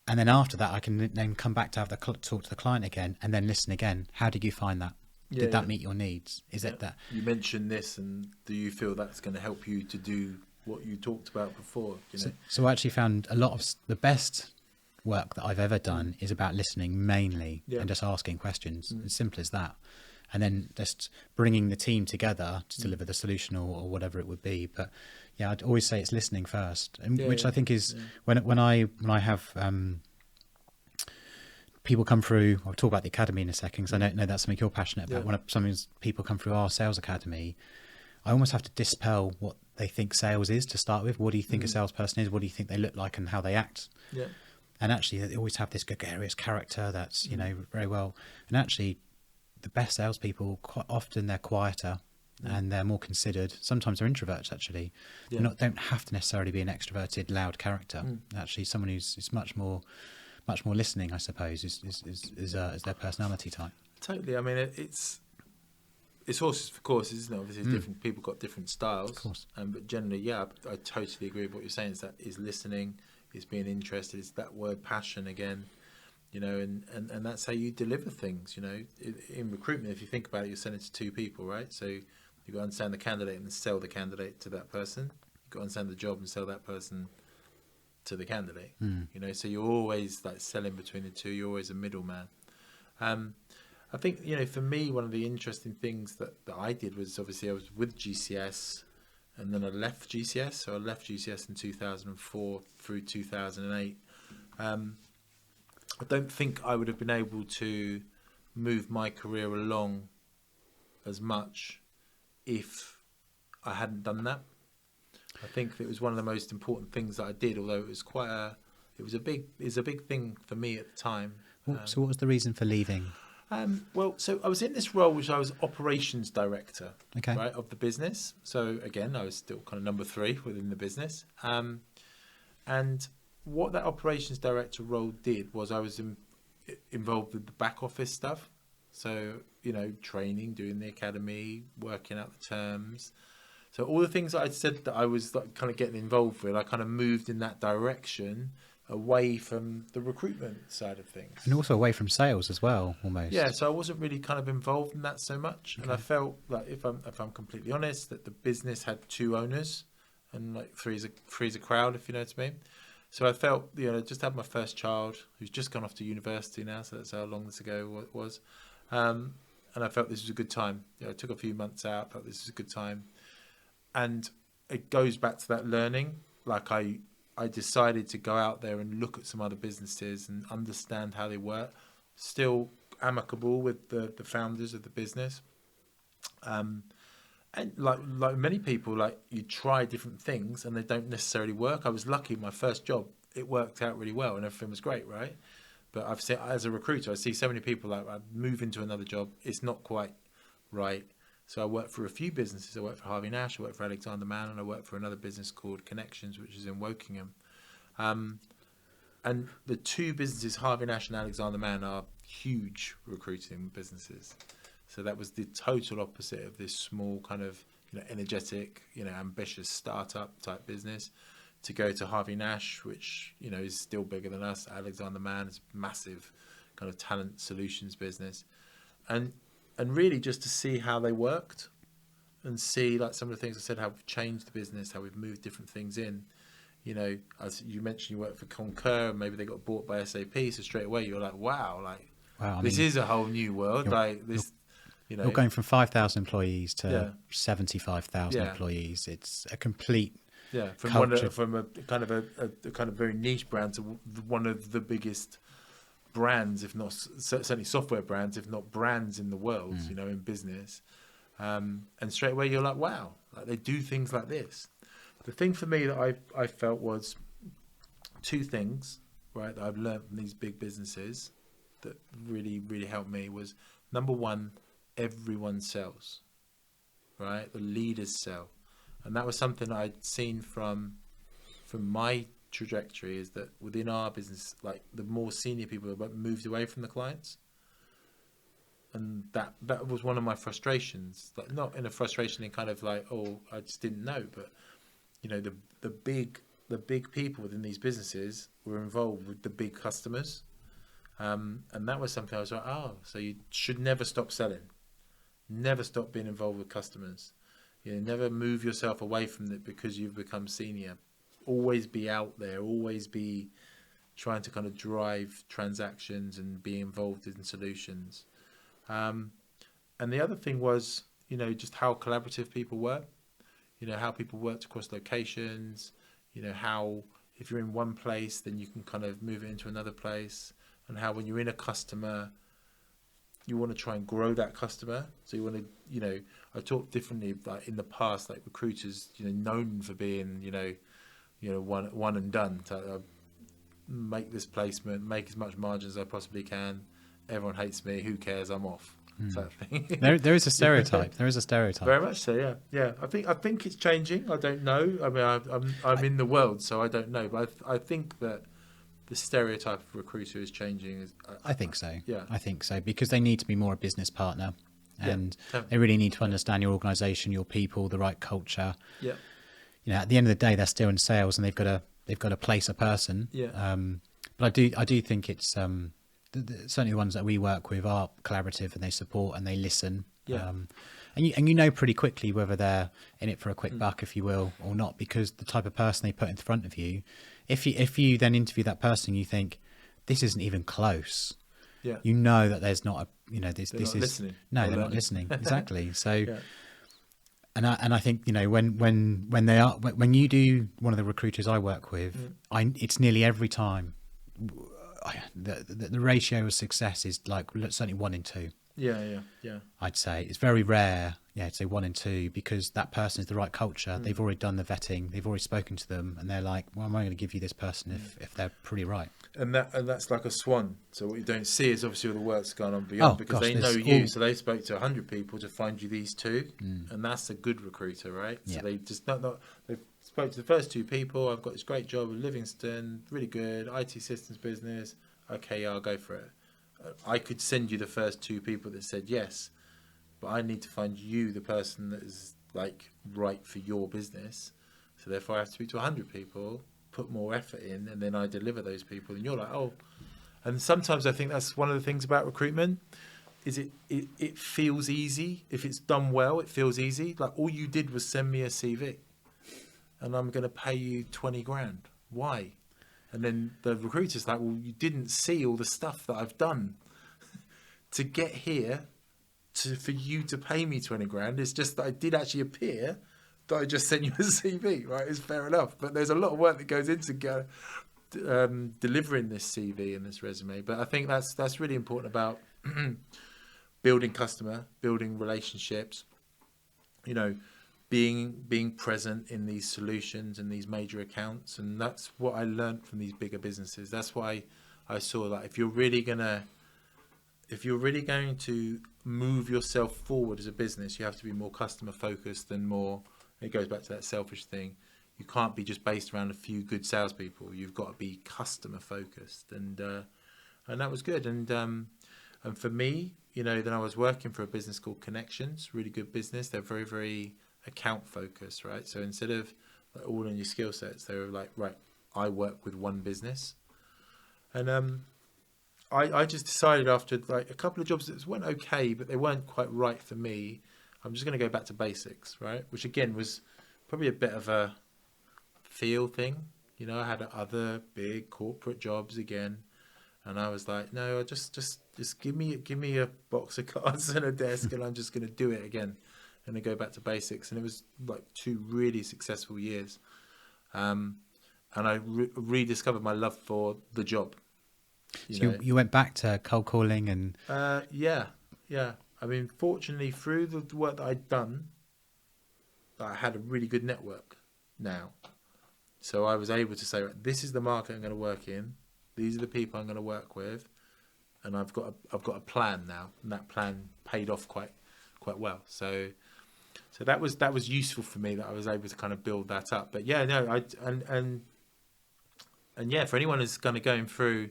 And then after that, I can then come back to have talk to the client again and then listen again. How did you find that? Did that meet your needs? Is it that?
You mentioned this, and do you feel that's going to help you to do what you talked about before?
So I actually found a lot of the best work that I've ever done is about listening mainly and just asking questions. As simple as that. And then just bringing the team together to deliver the solution or whatever it would be. But yeah, I'd always say it's listening first, and which I think is when I have people come through, I'll talk about the academy in a second, because I know that's something you're passionate about.
Yeah.
When people come through our sales academy, I almost have to dispel what they think sales is to start with. What do you think a salesperson is? What do you think they look like and how they act?
Yeah.
And actually, they always have this gregarious character that's, very well. And actually, the best salespeople, quite often they're quieter and they're more considered. Sometimes they're introverts, actually.
Yeah.
Don't have to necessarily be an extroverted, loud character. Actually, someone who's much more listening, I suppose, is their personality type.
Totally. I mean, it's horses for courses, isn't it? Obviously, it's different people got different styles.
Of course.
But generally, yeah, I totally agree with what you're saying. Is listening, is being interested, it's that word passion again, and that's how you deliver things, in recruitment. If you think about it, you're selling to two people, right? So you've got to understand the candidate and sell the candidate to that person. You've got to understand the job and sell that person to the candidate, so you're always like selling between the two. You're always a middleman. I think, for me, one of the interesting things that I did was, obviously I was with GCS and then I left GCS. So I left GCS in 2004 through 2008. I don't think I would have been able to move my career along as much if I hadn't done that. I think that it was one of the most important things that I did, although it was a big thing for me at the time.
So what was the reason for leaving?
So I was in this role, which I was operations director,
Okay.
right, of the business. So again, I was still kind of number 3 within the business. And what that operations director role did was I was involved with the back office stuff. So, training, doing the academy, working out the terms. So all the things that I'd said that I was like kind of getting involved with, I kind of moved in that direction, away from the recruitment side of things,
and also away from sales as well, almost.
Yeah, so I wasn't really kind of involved in that so much, and I felt like, if I'm completely honest, that the business had 2 owners, and like three's a crowd, if you know what I mean. So I felt, just had my first child, who's just gone off to university now, so that's how long this ago it was, and I felt this was a good time. I took a few months out, felt this was a good time, and it goes back to that learning. Like I decided to go out there and look at some other businesses and understand how they work. Still amicable with the founders of the business. And like many people, like, you try different things and they don't necessarily work. I was lucky, my first job, it worked out really well and everything was great, right? But I've seen, as a recruiter, I see so many people, like, I move into another job, it's not quite right. So I worked for a few businesses. I worked for Harvey Nash, I worked for Alexander Mann, and I worked for another business called Connections, which is in Wokingham. And the 2 businesses, Harvey Nash and Alexander Mann, are huge recruiting businesses. So that was the total opposite of this small kind of, energetic, ambitious startup type business, to go to Harvey Nash, which, is still bigger than us. Alexander Mann is massive kind of talent solutions business. And really just to see how they worked and see, like, some of the things I said, how we've changed the business, how we've moved different things in. As you mentioned, you worked for Concur, and maybe they got bought by SAP. So straight away you're like, wow, this is a whole new world.
You're going from 5,000 employees to 75,000 employees. It's a complete
from a kind of very niche brand to one of the biggest brands, if not certainly software brands, if not brands in the world, in business. And straight away you're like, wow, like, they do things like this. The thing for me that I felt was 2 things, right, that I've learned from these big businesses that really, really helped me was, number 1, everyone sells, right? The leaders sell. And that was something I'd seen from my trajectory, is that within our business, like, the more senior people moved away from the clients. And that was one of my frustrations, like, not in a frustration in kind of like, oh, I just didn't know, but the big people within these businesses were involved with the big customers, and that was something I was like, oh, so you should never stop selling, never stop being involved with customers, never move yourself away from it because you've become senior. Always be out there, always be trying to kind of drive transactions and be involved in solutions. And the other thing was, just how collaborative people were. How people worked across locations, how if you're in one place, then you can kind of move it into another place. and how when you're in a customer, you want to try and grow that customer. So you want to, I talked differently, like in the past, like recruiters, known for being, one and done. So make this placement, make as much margin as I possibly can. Everyone hates me. Who cares? I'm off. Sort of thing.
There is a stereotype. There is a stereotype.
Very much so. Yeah. I think it's changing. I don't know. I mean, I'm in the world, so I don't know. But I think that the stereotype of recruiter is changing.
I think so.
Yeah.
I think so, because they need to be more a business partner, and they really need to understand your organisation, your people, the right culture.
Yeah.
At the end of the day, they're still in sales, and they've got to place a person.
Yeah.
But I do think it's certainly the ones that we work with are collaborative, and they support and they listen.
Yeah.
And you know pretty quickly whether they're in it for a quick buck, if you will, or not, because the type of person they put in front of you. If you then interview that person, you think this isn't even close.
Yeah.
You know that there's not a this
They're
is
not listening.
no, they're not listening, exactly. So.
Yeah.
And I think when you do, one of the recruiters I work with, it's nearly every time the ratio of success is like certainly 1 in 2.
Yeah.
I'd say it's very rare. Yeah, I'd say 1 in 2, because that person is the right culture. They've already done the vetting. They've already spoken to them, and they're like, "Well, am I going to give you this person if they're pretty right?"
And that's like a swan. So what you don't see is obviously all the work's gone on beyond, because they know you. So they spoke to 100 people to find you these 2, and that's a good recruiter, right? So they just not they spoke to the first 2 people. I've got this great job at Livingston, really good IT systems business. Okay, yeah, I'll go for it. I could send you the first 2 people that said yes, but I need to find you the person that is like right for your business. So therefore I have to speak to 100 people, put more effort in, and then I deliver those people, and you're like, oh. And sometimes I think that's one of the things about recruitment, is it feels easy. If it's done well, it feels easy. Like all you did was send me a CV, and I'm going to pay you 20 grand. Why? And then the recruiter's like, well, you didn't see all the stuff that I've done to get here for you to pay me 20 grand. It's just that I did actually appear that I just sent you a CV, right? It's fair enough. But there's a lot of work that goes into delivering this CV and this resume. But I think that's really important about building customer, building relationships, being present in these solutions and these major accounts. And that's what I learned from these bigger businesses. That's why I saw that if you're really going to move yourself forward as a business, you have to be more customer focused and more, it goes back to that selfish thing. You can't be just based around a few good salespeople. You've got to be customer focused. And that was good. And for me, then I was working for a business called Connections, really good business. They're very, very account focused, right? So instead of like all in your skill sets, they were like, right, I work with one business. And I just decided after like a couple of jobs that went okay, but they weren't quite right for me, I'm just going to go back to basics, right? Which again was probably a bit of a feel thing. I had other big corporate jobs again, and I was like, no, just give me a box of cards and a desk, and I'm just going to do it again. And then go back to basics. And it was like 2 really successful years. And I rediscovered my love for the job.
You went back to cold calling and...
Yeah. I mean, fortunately, through the work that I'd done, I had a really good network now. So I was able to say, right, this is the market I'm going to work in. These are the people I'm going to work with. And I've got a plan now. And that plan paid off quite well. So that was useful for me, that I was able to kind of build that up. But yeah, no, and yeah, for anyone who's kind of going through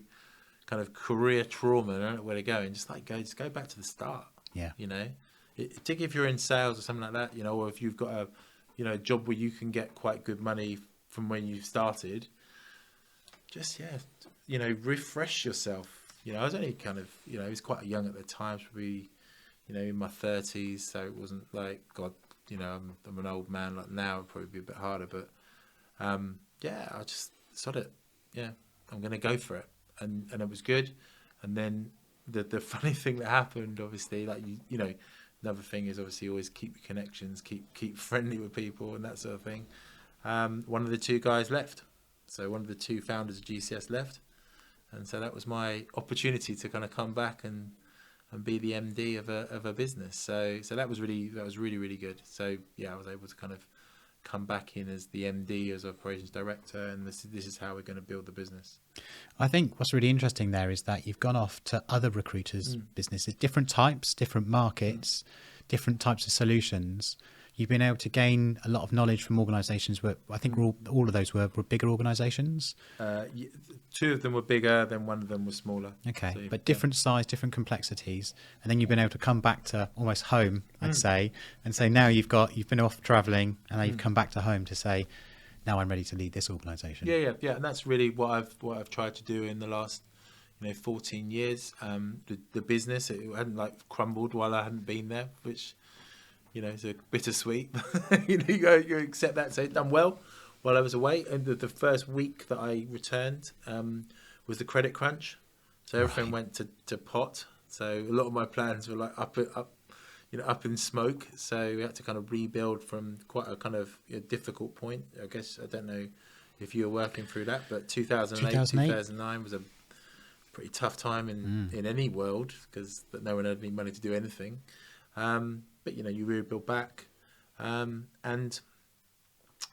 kind of career trauma, I don't know where to go, and just go back to the start.
Yeah.
Particularly if you're in sales or something like that, or if you've got a job where you can get quite good money from when you started, just, refresh yourself. I was only kind of, I was quite young at the time, probably, in my 30s, so it wasn't like, God, I'm an old man. Like now, it'd probably be a bit harder, but I just sod it. Yeah, I'm going to go for it, and it was good. And then the funny thing that happened, obviously, like another thing is obviously always keep your connections, keep friendly with people, and that sort of thing. One of the 2 guys left, so one of the 2 founders of GCS left, And so that was my opportunity to kind of come back and be the MD of a business. So that was really good. So yeah, I was able to kind of come back in as the MD, as operations director, and this is how we're going to build the business.
I think what's really interesting there is that you've gone off to other recruiters' businesses, different types, different markets, different types of solutions. You've been able to gain a lot of knowledge from organisations where I think all of those were bigger organisations.
Two of them were bigger, then one of them was smaller.
Okay, so, but different size, different complexities, and then you've been able to come back to almost home, I'd say, and say now you've been off travelling, and now you've come back to home to say, now I'm ready to lead this organisation.
Yeah, and that's really what I've tried to do in the last 14 years. The business, it hadn't like crumbled while I hadn't been there, which it's a bittersweet. You accept that. So it's done well while I was away. And the first week that I returned was the credit crunch. So everything went to pot. So a lot of my plans were like up in smoke. So we had to kind of rebuild from quite a kind of difficult point. I guess, I don't know if you were working through that, but 2008, 2009 was a pretty tough time in any world, because no one had any money to do anything. But you rebuild back, and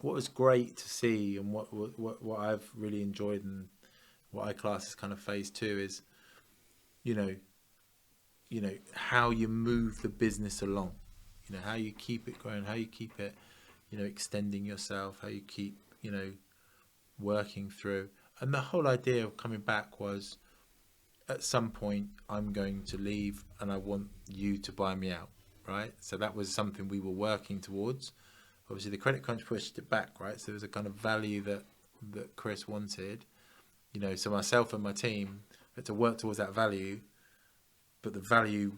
what was great to see, and what I've really enjoyed, and what I class as kind of phase 2 is, how you move the business along, how you keep it growing, how you keep it, extending yourself, how you keep, working through. And the whole idea of coming back was, at some point I'm going to leave, and I want you to buy me out. Right, so that was something we were working towards. Obviously, the credit crunch pushed it back. Right, so there was a kind of value that Chris wanted. So myself and my team had to work towards that value, but the value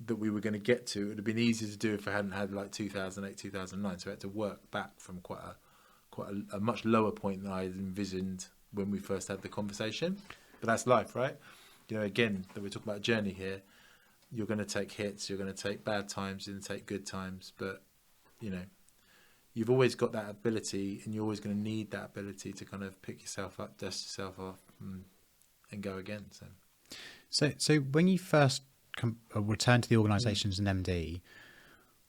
that we were going to get to, it would have been easier to do if I hadn't had like 2008, 2009. So I had to work back from quite a much lower point than I had envisioned when we first had the conversation. But that's life, right? Again, that we're talking about a journey here. You're going to take hits, you're going to take bad times, you're going to take good times, but you've always got that ability, and you're always going to need that ability to kind of pick yourself up, dust yourself off, and go again.
So when you first return to the organisation as an MD,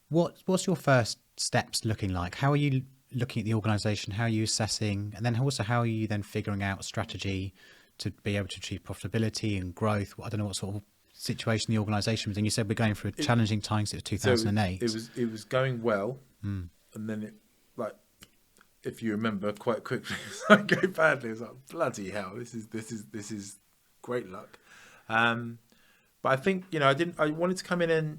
what's your first steps looking like? How are you looking at the organisation? How are you assessing? And then also, how are you then figuring out a strategy to be able to achieve profitability and growth? I don't know what sort of situation the organisation was in. You said we're going through challenging times. It was 2008.
It was going well, and then it, like, if you remember, quite quickly it go badly. It was like, bloody hell, this is great luck. But I think I wanted to come in and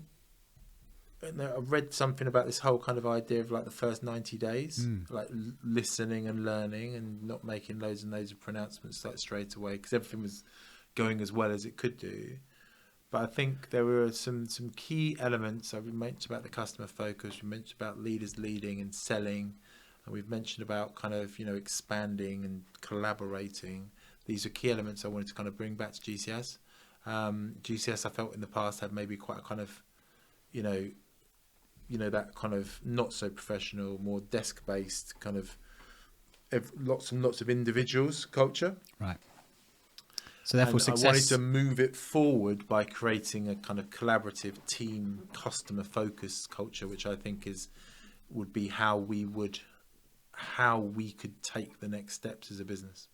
I read something about this whole kind of idea of like the first 90 days, like listening and learning, and not making loads and loads of pronouncements like straight away, because everything was going as well as it could do. But I think there were some key elements. So we mentioned about the customer focus, we mentioned about leaders leading and selling, and we've mentioned about kind of expanding and collaborating. These are key elements I wanted to kind of bring back to GCS. GCS, I felt in the past, had maybe quite a kind of that kind of not so professional, more desk based kind of lots and lots of individuals culture.
Right. So therefore,
I wanted to move it forward by creating a kind of collaborative team, customer focused culture, which I think would be how we could take the next steps as a business.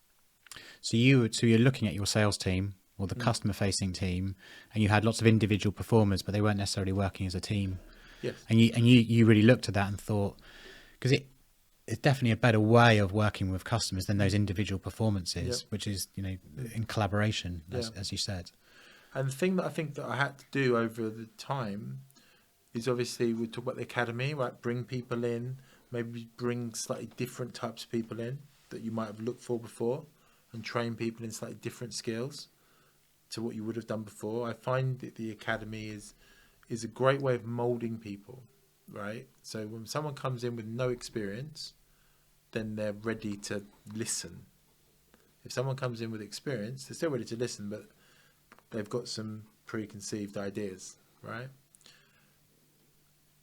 So you're looking at your sales team or the customer facing team, and you had lots of individual performers, but they weren't necessarily working as a team.
Yes.
And you really looked at that and thought, because it's definitely a better way of working with customers than those individual performances, which is, in collaboration, as you said.
And the thing that I think that I had to do over the time is, obviously, we talk about the academy, right? Bring people in, maybe bring slightly different types of people in that you might have looked for before, and train people in slightly different skills to what you would have done before. I find that the academy is a great way of moulding people. Right, so when someone comes in with no experience, then they're ready to listen. If someone comes in with experience, they're still ready to listen, but they've got some preconceived ideas, right?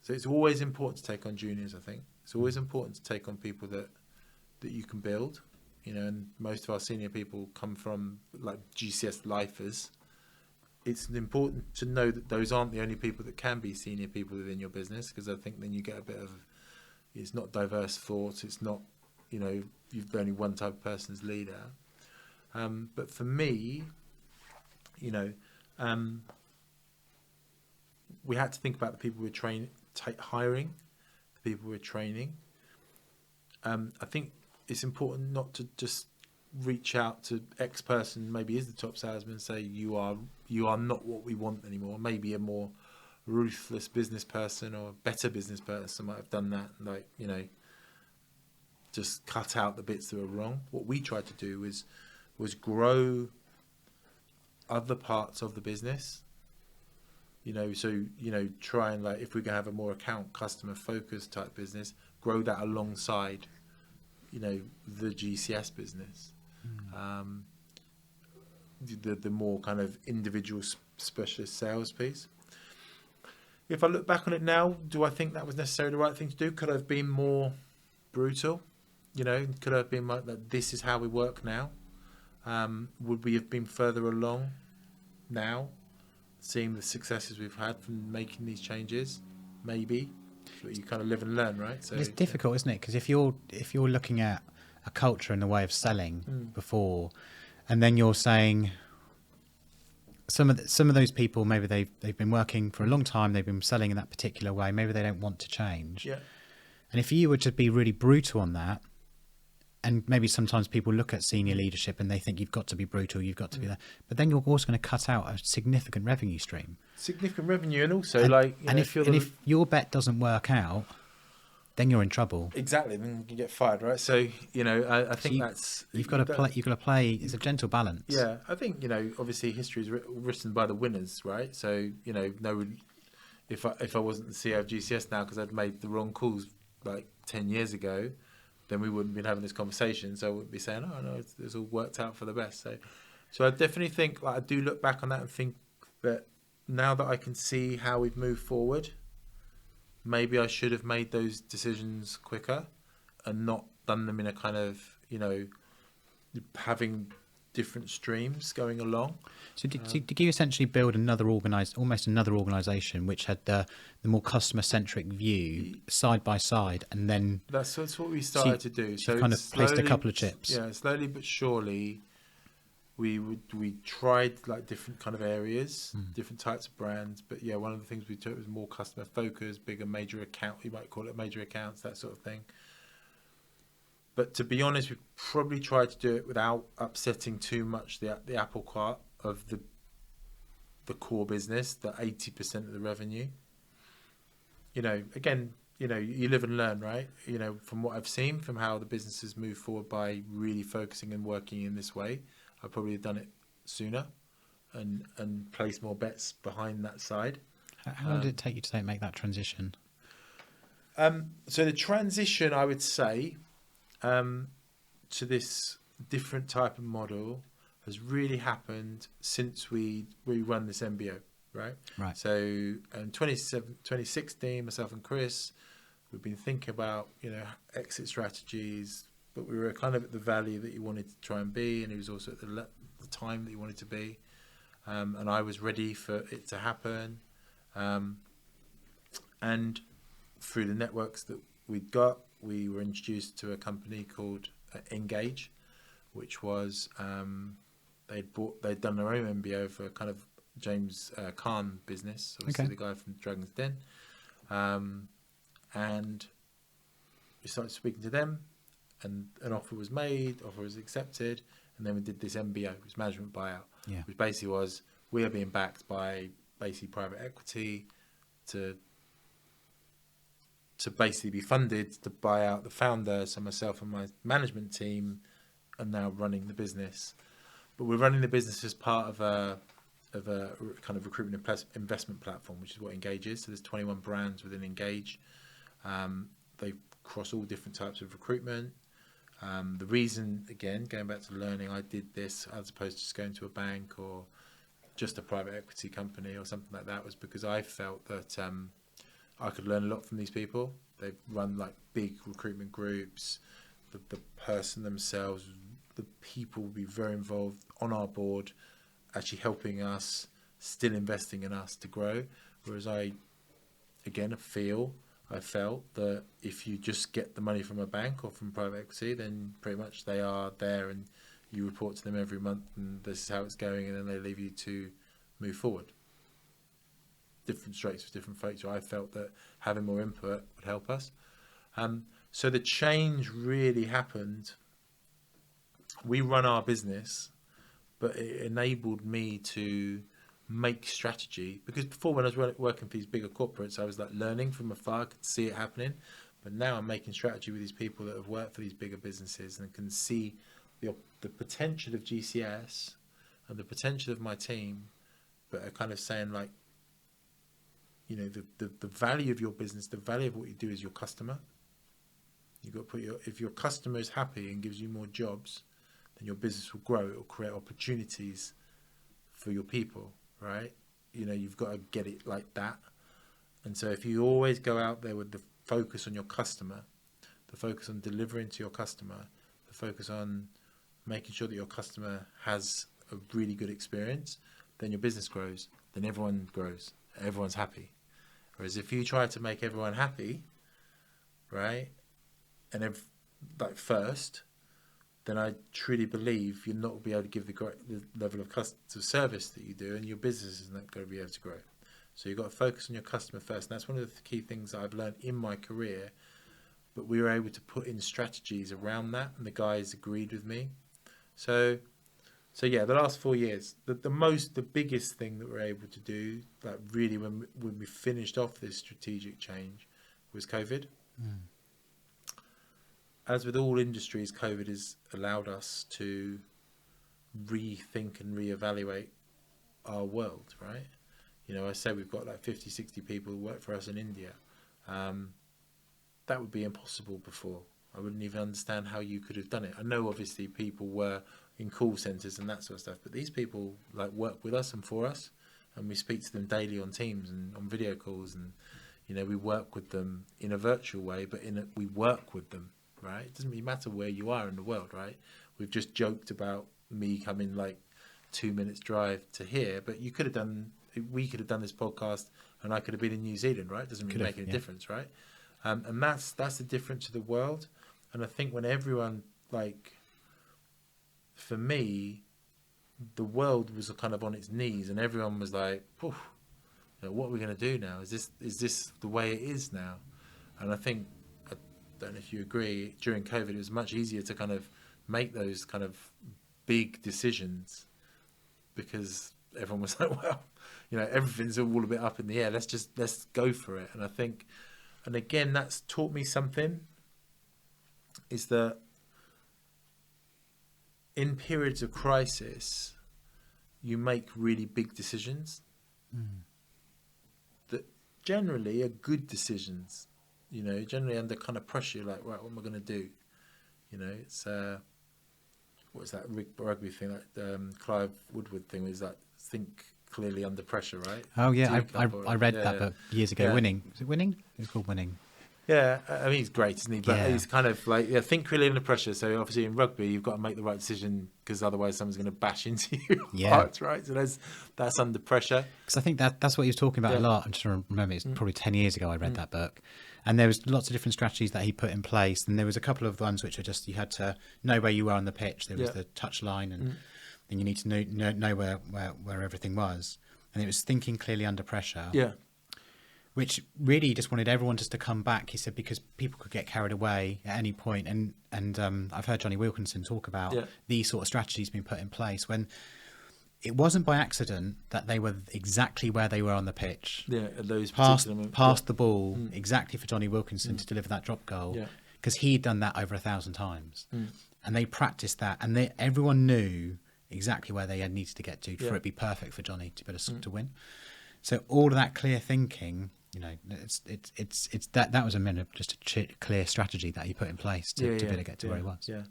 So it's always important to take on juniors, I think. It's always important to take on people that you can build. and most of our senior people come from like GCS lifers. It's important to know that those aren't the only people that can be senior people within your business, because I think then you get a bit of, it's not diverse thought. It's not, you've only one type of person as leader. But for me, we had to think about the people we're hiring, the people we're training. I think it's important not to just reach out to X person, maybe is the top salesman, and say you are not what we want anymore. Maybe a more ruthless business person or a better business person might have done that, like, just cut out the bits that were wrong. What we tried to do was grow other parts of the business. Try and, like, if we're gonna have a more account customer focused type business, grow that alongside, the GCS business. The more kind of individual specialist sales piece. If I look back on it now, do I think that was necessarily the right thing to do? Could I have been more brutal? Could I have been like that? This is how we work now. Would we have been further along now, seeing the successes we've had from making these changes? Maybe, but you kind of live and learn, right? So
it's difficult, isn't it? Because if you're looking at a culture and the way of selling before, and then you're saying some of those people, maybe they've been working for a long time, they've been selling in that particular way, maybe they don't want to change.
Yeah.
And if you were to be really brutal on that, and maybe sometimes people look at senior leadership and they think you've got to be brutal, you've got to be that, but then you're also going to cut out a significant revenue stream.
And also
if your bet doesn't work out, then you're in trouble.
Exactly, then you can get fired, right? So I think
you've got to play. It's a gentle balance.
Yeah, I think obviously history is written by the winners, right? So if I wasn't the CEO of GCS now because I'd made the wrong calls like 10 years ago, then we wouldn't be having this conversation. So I wouldn't be saying, oh no, it's all worked out for the best. So I definitely think, like, I do look back on that and think that now that I can see how we've moved forward, maybe I should have made those decisions quicker and not done them in a kind of, having different streams going along. So
did you essentially build almost another organisation which had the more customer-centric view side by side, and then
that's what we started to do. So
kind of placed a couple of chips.
Yeah, slowly but surely, we tried like different kind of areas, different types of brands. But yeah, one of the things we took was more customer focused, bigger major account. You might call it major accounts, that sort of thing. But to be honest, we probably tried to do it without upsetting too much the apple cart of the core business, the 80% of the revenue. Again, you live and learn, right? From what I've seen, from how the business has moved forward by really focusing and working in this way, I probably have done it sooner and placed more bets behind that side.
How long did it take you to make that transition?
So the transition, I would say, to this different type of model has really happened since we run this MBO, right?
Right.
So in 2016, myself and Chris, we've been thinking about, exit strategies, but we were kind of at the value that you wanted to try and be, and it was also at the time that you wanted to be. And I was ready for it to happen. And through the networks that we'd got, we were introduced to a company called Engage, which was they'd done their own MBO for kind of James Khan business, obviously the guy from Dragon's Den, and we started speaking to them, and an offer was made, offer was accepted, and then we did this MBO, which was management buyout, which basically was we are being backed by basically private equity to basically be funded to buy out the founder. So myself and my management team are now running the business, but we're running the business as part of a kind of recruitment investment platform, which is what Engage is. So there's 21 brands within Engage. They cross all different types of recruitment. The reason, again, going back to learning, I did this as opposed to just going to a bank or just a private equity company or something like that, was because I felt that I could learn a lot from these people. They've run like big recruitment groups. The person themselves the people will be very involved on our board, actually helping us, still investing in us to grow. Whereas I felt that if you just get the money from a bank or from private equity, then pretty much they are there and you report to them every month and this is how it's going, and then they leave you to move forward. Different strokes for different folks. So I felt that having more input would help us. So the change really happened. We run our business, but it enabled me to make strategy, because before, when I was working for these bigger corporates, I was like learning from afar, I could see it happening, but now I'm making strategy with these people that have worked for these bigger businesses and can see the potential of GCS and the potential of my team, but are kind of saying like, you know, the value of your business, the value of what you do is your customer. You've got to put if your customer is happy and gives you more jobs, then your business will grow. It will create opportunities for your people, right? You know, you've got to get it like that. And so if you always go out there with the focus on your customer, the focus on delivering to your customer, the focus on making sure that your customer has a really good experience, then your business grows, then everyone grows, everyone's happy. Whereas if you try to make everyone happy, right, and like first, then I truly believe you're not going to be able to give the level of customer service that you do, and your business is not going to be able to grow. So you've got to focus on your customer first. And that's one of the key things that I've learned in my career. But we were able to put in strategies around that, and the guys agreed with me. So yeah, the last 4 years, the biggest thing that we're able to do, like really when we finished off this strategic change, was COVID. As with all industries, COVID has allowed us to rethink and reevaluate our world, right? You know, I say we've got like 50, 60 people who work for us in India. That would be impossible before. I wouldn't even understand how you could have done it. I know obviously people were in call centres and that sort of stuff, but these people like work with us and for us, and we speak to them daily on Teams and on video calls, and you know, we work with them in a virtual way, but we work with them, right? It doesn't really matter where you are in the world, right? We've just joked about me coming like 2 minutes drive to here, but we could have done this podcast and I could have been in New Zealand, right? It doesn't really make any difference, right? And that's the difference to the world. And I think when everyone, like, for me, the world was kind of on its knees and everyone was like, you know, what are we going to do now? Is this the way it is now? And I think, I don't know if you agree, during COVID, it was much easier to kind of make those kind of big decisions because everyone was like, well, you know, everything's all a bit up in the air. Let's go for it. And I think, and again, that's taught me something, is that in periods of crisis, you make really big decisions that generally are good decisions. You know, generally under kind of pressure, you're like, right, what am I going to do? You know, it's what's that rugby thing, that Clive Woodward thing, is that think clearly under pressure, right?
Oh yeah, I read that book years ago. Winning, is it Winning? It's called Winning.
Yeah, I mean, he's great, isn't he? But he's kind of like, think clearly under pressure. So obviously in rugby, you've got to make the right decision because otherwise someone's going to bash into you. Heart, right? So that's under pressure.
Because I think that's what he was talking about a lot. I'm just trying to remember, it's probably 10 years ago I read that book. And there was lots of different strategies that he put in place. And there was a couple of ones which are just, you had to know where you were on the pitch. There was the touch line, and then you need to know where everything was. And it was thinking clearly under pressure. Yeah. Which really just wanted everyone just to come back, he said, because people could get carried away at any point. And I've heard Johnny Wilkinson talk about these sort of strategies being put in place when it wasn't by accident that they were exactly where they were on the pitch. Yeah, at those passed the ball exactly for Johnny Wilkinson to deliver that drop goal, because he'd done that over 1,000 times. And they practiced that, and everyone knew exactly where they had needed to get to for it to be perfect for Johnny to be able to win. So all of that clear thinking, you know, it's that was just a clear strategy that he put in place to be able to get to where he was. Yeah,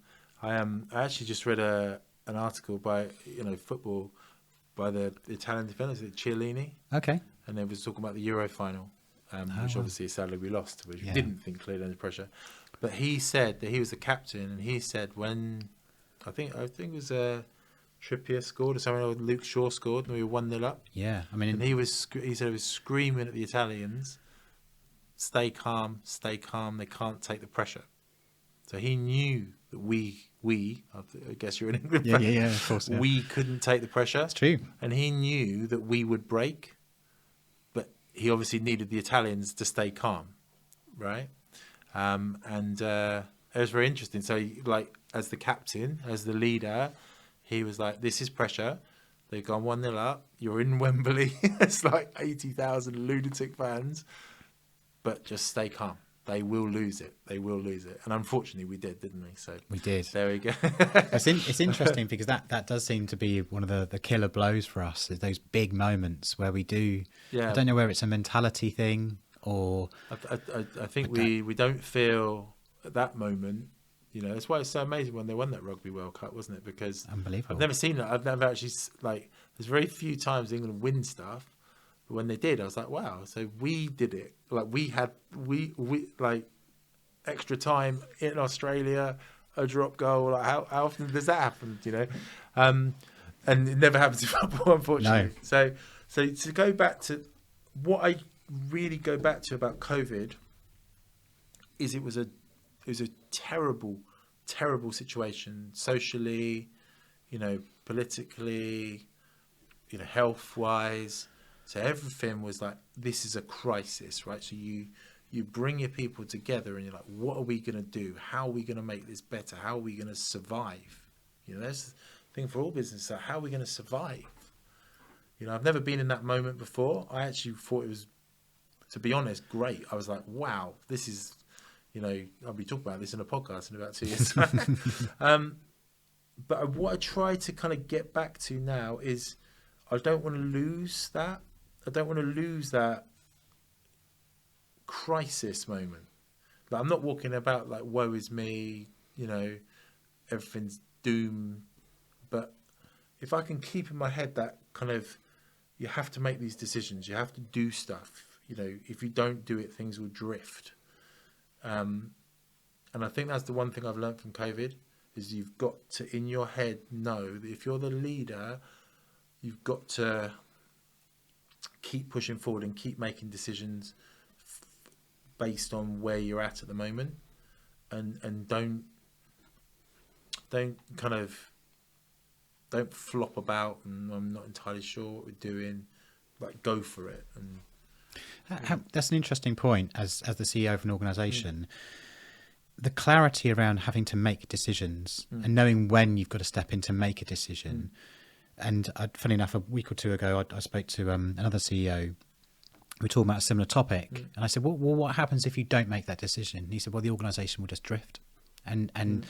I
actually just read an article by football by the Italian defender, Chiellini.
Okay,
and they was talking about the Euro final, which obviously sadly we lost, which we didn't think clearly under pressure. But he said that he was the captain, and he said when I think it was Trippier scored or something, or Luke Shaw scored, and we were 1-0 up.
Yeah, I mean,
And he said he was screaming at the Italians, stay calm, they can't take the pressure. So he knew that I guess you're an England fan,
yeah, of course, yeah.
we couldn't take the pressure.
It's true.
And he knew that we would break, but he obviously needed the Italians to stay calm, right? And it was very interesting. So, like, as the captain, as the leader, he was like, this is pressure. They've gone 1-0 up. You're in Wembley. It's like 80,000 lunatic fans. But just stay calm. They will lose it. They will lose it. And unfortunately, we did, didn't we? So
we did.
There we go.
It's interesting because that does seem to be one of the killer blows for us, is those big moments where we do.
Yeah.
I don't know whether it's a mentality thing or.
I think we don't feel at that moment. You know, that's why it's so amazing when they won that Rugby World Cup, wasn't it? Because
unbelievable.
I've never seen it. I've never actually, like, there's very few times England win stuff. But when they did, I was like, wow. So we did it. Like, we like extra time in Australia, a drop goal. Like, how often does that happen? You know, and it never happens in football, unfortunately.
No.
So to go back to what I really go back to about COVID is it was a terrible situation, socially, you know, politically, you know, health wise. So everything was like, this is a crisis, right? So you bring your people together and you're like, what are we going to do? How are we going to make this better? How are we going to survive? You know, that's the thing for all businesses. Like, how are we going to survive? You know, I've never been in that moment before. I actually thought it was, to be honest, great. I was like, wow, this is, you know, I'll be talking about this in a podcast in about 2 years' time. But what I try to kind of get back to now is I don't want to lose that. I don't want to lose that crisis moment. Like, I'm not walking about like, woe is me, you know, everything's doom. But if I can keep in my head that kind of, you have to make these decisions, you have to do stuff. You know, if you don't do it, things will drift. And I think that's the one thing I've learned from COVID is you've got to, in your head, know that if you're the leader, you've got to keep pushing forward and keep making decisions based on where you're at the moment, and don't flop about and I'm not entirely sure what we're doing. Like, go for it. And
that's an interesting point as the CEO of an organisation. The clarity around having to make decisions and knowing when you've got to step in to make a decision. And funny enough, a week or two ago, I spoke to another CEO. We were talking about a similar topic, and I said, "Well, what happens if you don't make that decision?" And he said, "Well, the organisation will just drift, and then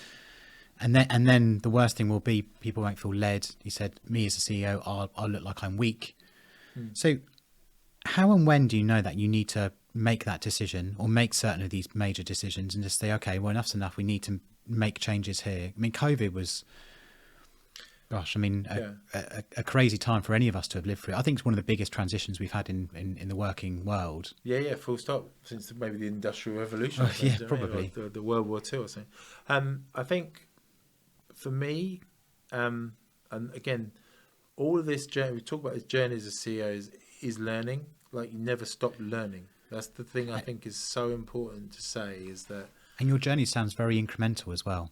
the worst thing will be people won't feel led." He said, "Me as a CEO, I'll look like I'm weak." So, how and when do you know that you need to make that decision or make certain of these major decisions and just say, "Okay, well, enough's enough. We need to make changes here." I mean, COVID was. Gosh, I mean, a crazy time for any of us to have lived through. I think it's one of the biggest transitions we've had in the working world.
Yeah, full stop. Since maybe the Industrial Revolution.
Probably.
Or the World War II or something. I think for me, and again, all of this journey, we talk about this journey as a CEO is learning. Like, you never stop learning. That's the thing I think is so important to say is that.
And your journey sounds very incremental as well.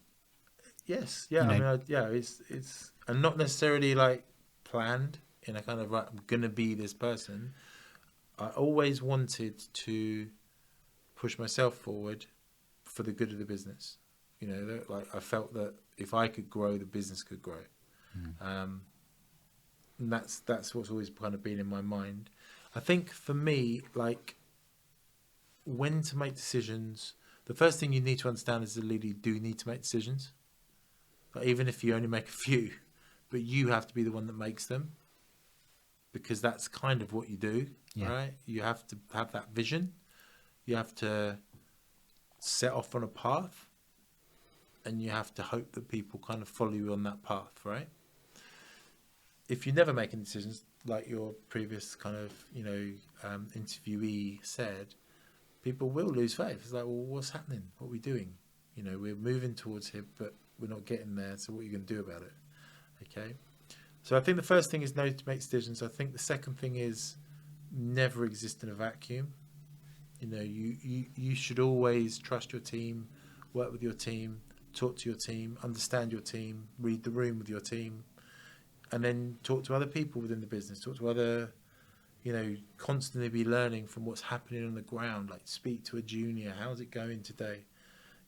Yes, yeah. You know, it's and not necessarily like planned in a kind of like, I'm gonna be this person. I always wanted to push myself forward for the good of the business. You know, like I felt that if I could grow, the business could grow. And that's what's always kind of been in my mind. I think for me, like, when to make decisions, the first thing you need to understand as a leader, you do need to make decisions. Even if you only make a few, but you have to be the one that makes them, because that's kind of what you do, right? You have to have that vision. You have to set off on a path, and you have to hope that people kind of follow you on that path, right? If you're never making decisions, like your previous kind of, you know, interviewee said, people will lose faith. It's like, well, what's happening? What are we doing? You know, we're moving towards here, but we're not getting there. So what are you going to do about it? Okay. So I think the first thing is know to make decisions. I think the second thing is never exist in a vacuum. You know, you should always trust your team, work with your team, talk to your team, understand your team, read the room with your team, and then talk to other people within the business, talk to other, you know, constantly be learning from what's happening on the ground. Like speak to a junior, how's it going today?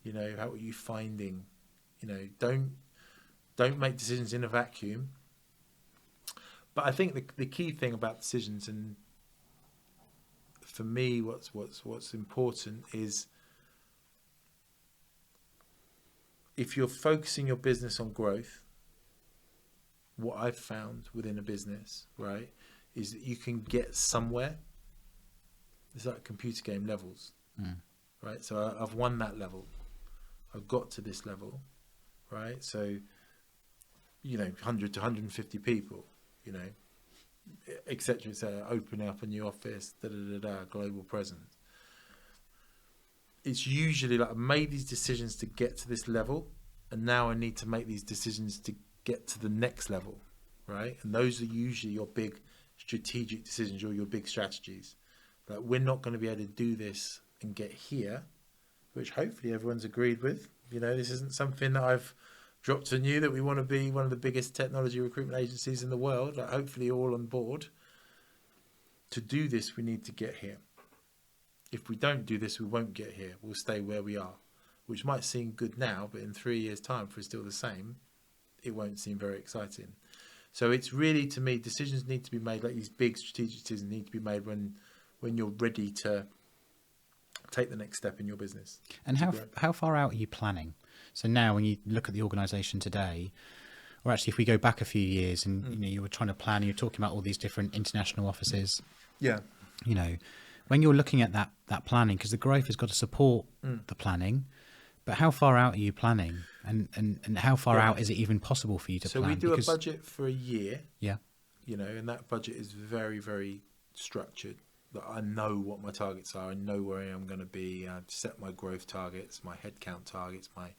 You know, how are you finding? You know, don't make decisions in a vacuum. But I think the key thing about decisions, and for me, what's important is if you're focusing your business on growth, what I've found within a business, right, is that you can get somewhere. It's like computer game levels, right? So I've won that level. I've got to this level, right? So, you know, 100 to 150 people, you know, etc. So opening up a new office, global presence. It's usually like I've made these decisions to get to this level, and now I need to make these decisions to get to the next level, right? And those are usually your big strategic decisions or your big strategies. Like we're not going to be able to do this and get here, which hopefully everyone's agreed with. You know, this isn't something that I've dropped on you that we want to be one of the biggest technology recruitment agencies in the world. Like hopefully you're all on board. To do this, we need to get here. If we don't do this, we won't get here. We'll stay where we are, which might seem good now, but in 3 years' time, if we're still the same, it won't seem very exciting. So it's really, to me, decisions need to be made, like these big strategic decisions need to be made when you're ready to take the next step in your business.
And how far out are you planning? So now when you look at the organisation today, or actually if we go back a few years and you know you were trying to plan and you're talking about all these different international offices.
Yeah.
You know, when you're looking at that planning, because the growth has got to support the planning, but how far out are you planning? And how far out is it even possible for you to plan?
So we do a budget for a year.
Yeah.
You know, and that budget is very, very structured. That I know what my targets are. I know where I am going to be. I set my growth targets, my headcount targets, my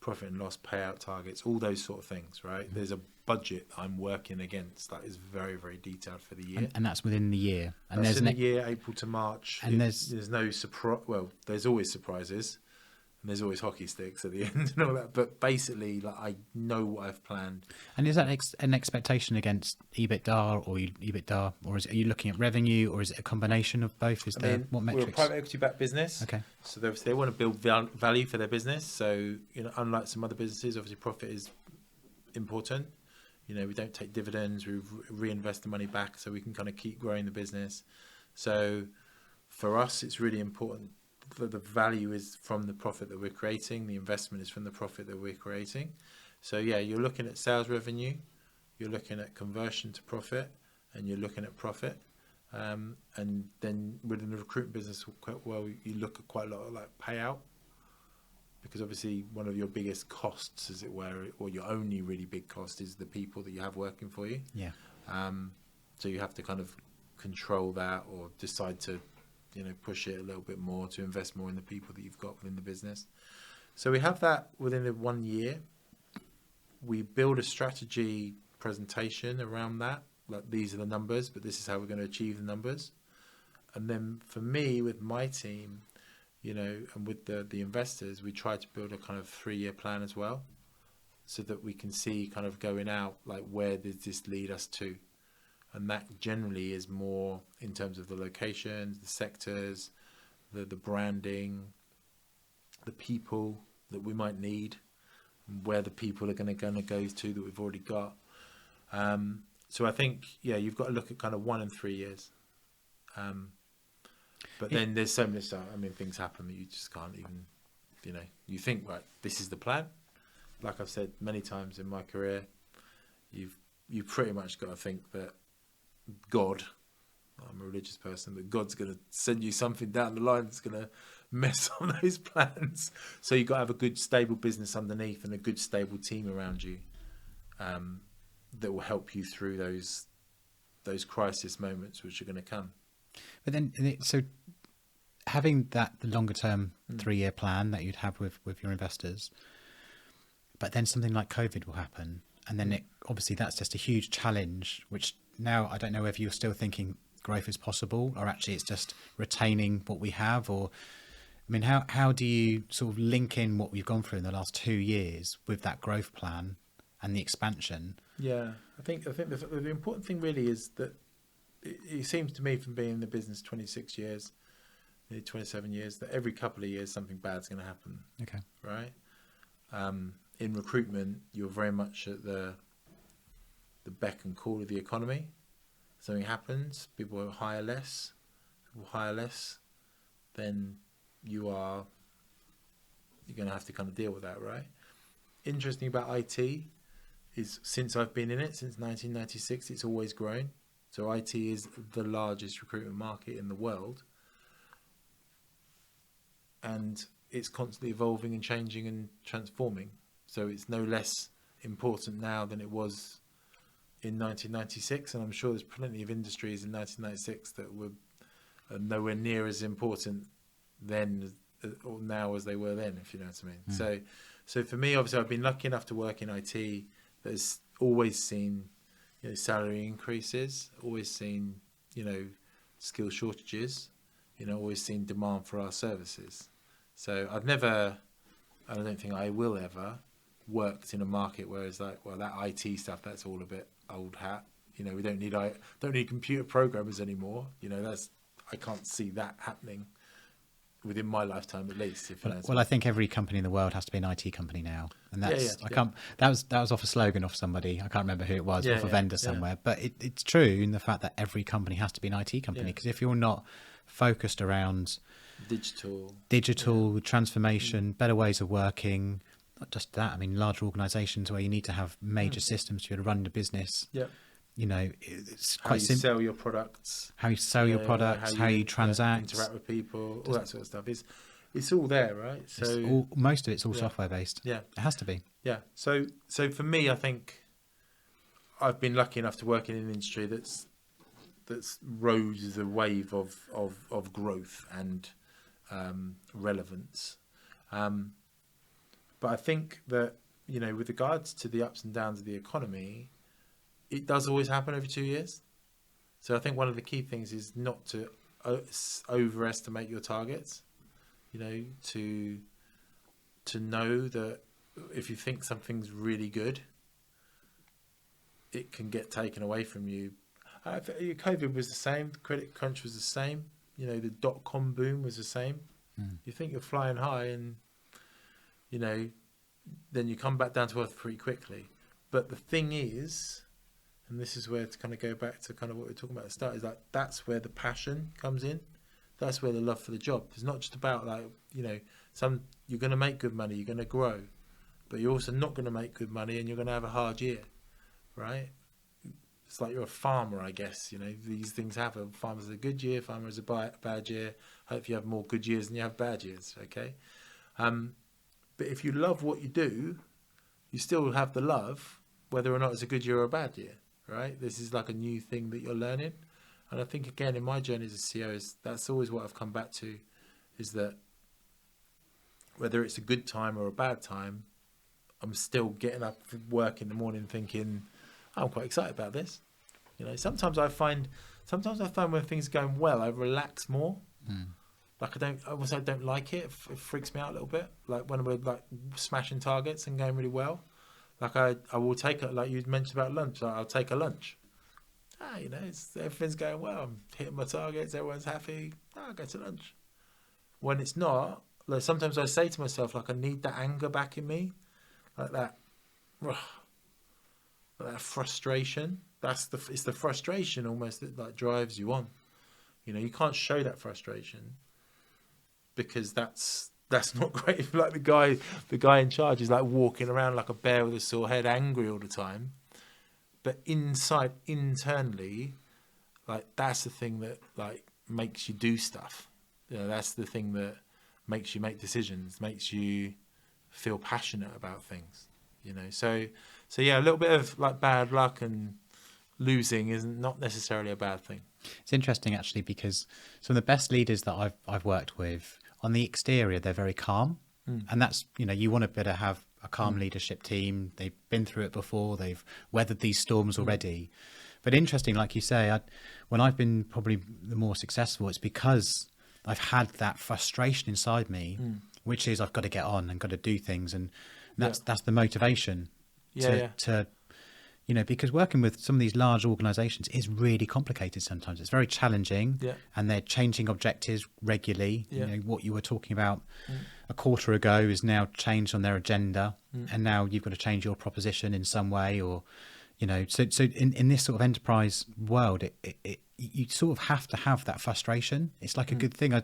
profit and loss payout targets, all those sort of things, right? There's a budget I'm working against that is very, very detailed for the year.
And that's within the year.
And that's in the year, April to March.
And
there's no surprise. Well, there's always surprises. And there's always hockey sticks at the end and all that. But basically, like I know what I've planned.
And is that an expectation against EBITDA or are you looking at revenue, or is it a combination of both? What metrics?
We're a private equity backed business.
Okay.
So they want to build value for their business. So, you know, unlike some other businesses, obviously profit is important. You know, we don't take dividends. We reinvest the money back so we can kind of keep growing the business. So for us, it's really important. The value is from the profit that we're creating. The investment is from the profit that we're creating. So yeah, you're looking at sales revenue, you're looking at conversion to profit, and you're looking at profit. And then within the recruitment business, well, you look at quite a lot of like payout, because obviously one of your biggest costs, as it were, or your only really big cost, is the people that you have working for you.
Yeah.
So you have to kind of control that, or decide to, you know, push it a little bit more to invest more in the people that you've got within the business. So we have that within the 1 year. We build a strategy presentation around that. Like, these are the numbers, but this is how we're going to achieve the numbers. And then for me, with my team, you know, and with the investors, we try to build a kind of 3-year plan as well, so that we can see kind of going out, like, where does this lead us to? And that generally is more in terms of the locations, the sectors, the branding, the people that we might need, and where the people are going to go to that we've already got. So I think, yeah, you've got to look at kind of 1 and 3 years. But then there's so many stuff. I mean, things happen that you just can't even, you know, you think, right, this is the plan. Like I've said many times in my career, you've pretty much got to think that God, I'm a religious person, that God's going to send you something down the line that's going to mess on those plans. So you've got to have a good, stable business underneath and a good, stable team around you that will help you through those crisis moments which are going to come.
But then, so having that longer term 3-year plan that you'd have with your investors, but then something like COVID will happen, and then obviously that's just a huge challenge, which now I don't know if you're still thinking growth is possible, or actually it's just retaining what we have. Or I mean, how do you sort of link in what we've gone through in the last 2 years with that growth plan and the expansion?
Yeah, I think the important thing really is that it seems to me, from being in the business 26 years, nearly 27 years, that every couple of years something bad's going to happen.
Okay.
Right. In recruitment, you're very much at the beck and call of the economy. Something happens, people will hire less. Then you're going to have to kind of deal with that, right? Interesting about IT is, since I've been in it, since 1996, it's always grown. So IT is the largest recruitment market in the world, and it's constantly evolving and changing and transforming. So it's no less important now than it was in 1996, and I'm sure there's plenty of industries in 1996 that were nowhere near as important then or now as they were then, if you know what I mean. So for me, obviously, I've been lucky enough to work in IT that's always seen, you know, salary increases, always seen, you know, skill shortages, you know, always seen demand for our services. So I've never, I don't think I will ever, worked in a market where it's like, well, that IT stuff, that's all a bit old hat. You know, we don't need computer programmers anymore. You know, I can't see that happening within my lifetime, at least.
I think every company in the world has to be an IT company now, and that's that was off a slogan off somebody. I can't remember who it was, off a vendor somewhere. But it's true in the fact that every company has to be an IT company, because if you're not focused around digital transformation, better ways of working, not just that. I mean, large organisations where you need to have major systems to run the business. Yeah. You know, it's quite simple.
How you sell your products.
How you sell your products, how you transact.
Interact with people, all that sort of stuff. It's all there, right? So
most of it's all software based.
Yeah.
It has to be.
Yeah. So for me, I think I've been lucky enough to work in an industry that's rode the wave of growth and relevance. But I think that, you know, with regards to the ups and downs of the economy, it does always happen every 2 years. So I think one of the key things is not to overestimate your targets, you know, to know that if you think something's really good, it can get taken away from you. COVID was the same. The credit crunch was the same. You know, the dot-com boom was the same. You think you're flying high, and, you know, then you come back down to earth pretty quickly. But the thing is, and this is where, to kind of go back to kind of what we were talking about at the start, is like, that's where the passion comes in. That's where the love for the job. It's not just about, like, you know, you're going to make good money, you're going to grow, but you're also not going to make good money, and you're going to have a hard year, right? It's like you're a farmer, I guess. You know, these things happen. Farmers have a good year, farmers have a bad year. Hope you have more good years than you have bad years, okay? But if you love what you do, you still have the love, whether or not it's a good year or a bad year, right? This is like a new thing that you're learning. And I think, again, in my journey as a CEO, that's always what I've come back to, is that whether it's a good time or a bad time, I'm still getting up for work in the morning thinking, I'm quite excited about this. You know, sometimes I find when things are going well, I relax more. Like I don't like it. It freaks me out a little bit. Like when we're like smashing targets and going really well. Like I will take it, like you mentioned about lunch. Like I'll take a lunch. You know, everything's going well. I'm hitting my targets. Everyone's happy. I'll go to lunch. When it's not, like sometimes I say to myself, like I need that anger back in me, like that frustration. It's the frustration almost that like drives you on. You know, you can't show that frustration because that's not great. Like the guy in charge is like walking around like a bear with a sore head, angry all the time. But internally, like that's the thing that like makes you do stuff. You know, that's the thing that makes you make decisions, makes you feel passionate about things. You know, so yeah, a little bit of like bad luck and losing is not necessarily a bad thing.
It's interesting actually, because some of the best leaders that I've worked with, on the exterior they're very calm, and that's, you want to better have a calm leadership team. They've been through it before, they've weathered these storms already. But interesting, like you say, when I've been probably the more successful, it's because I've had that frustration inside me, which is I've got to get on and got to do things, and that's the motivation to because working with some of these large organizations is really complicated sometimes. It's very challenging, and they're changing objectives regularly. What you were talking about a quarter ago is now changed on their agenda, and now you've got to change your proposition in some way, or so in this sort of enterprise world, you sort of have to have that frustration. It's like a good thing.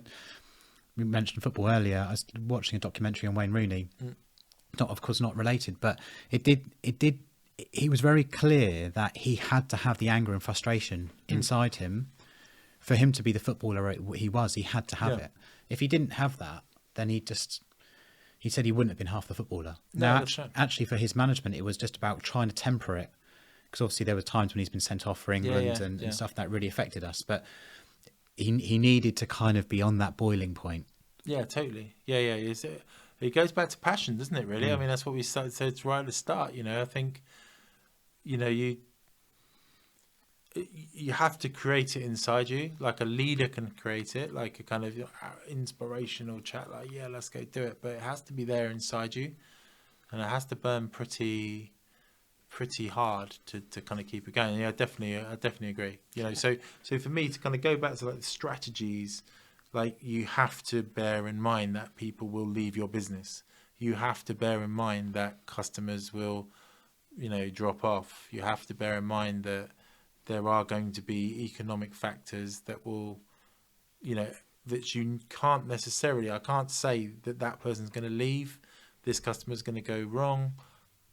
We mentioned football earlier. I was watching a documentary on Wayne Rooney, of course not related, but it did. He was very clear that he had to have the anger and frustration inside him for him to be the footballer he was. He had to have it. If he didn't have that, then he said he wouldn't have been half the footballer. Now, actually, for his management, it was just about trying to temper it, because obviously there were times when he's been sent off for England and stuff that really affected us. But he needed to kind of be on that boiling point. Yeah,
totally. Yeah. It goes back to passion, doesn't it, really? I mean, that's what we said right at the start. I think, you have to create it inside you. Like a leader can create it, like a kind of inspirational chat, like, yeah, let's go do it. But it has to be there inside you, and it has to burn pretty hard to kind of keep it going. Yeah, I definitely agree. So for me to kind of go back to like the strategies, like you have to bear in mind that people will leave your business. You have to bear in mind that customers will, drop off. You have to bear in mind that there are going to be economic factors that will, that you can't necessarily, I can't say that person's going to leave, this customer's going to go wrong,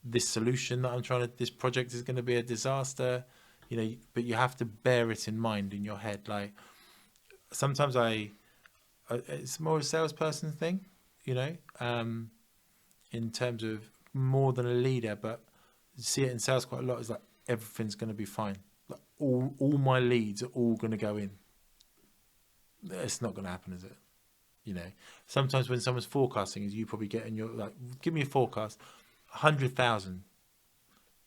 this solution that this project is going to be a disaster, but you have to bear it in mind in your head. Like sometimes it's more a salesperson thing, in terms of more than a leader, but you see it in sales quite a lot. It's like everything's going to be fine. Like all my leads are all going to go in. It's not going to happen, is it? Sometimes when someone's forecasting, as you probably get in your, like, give me a forecast, 100,000.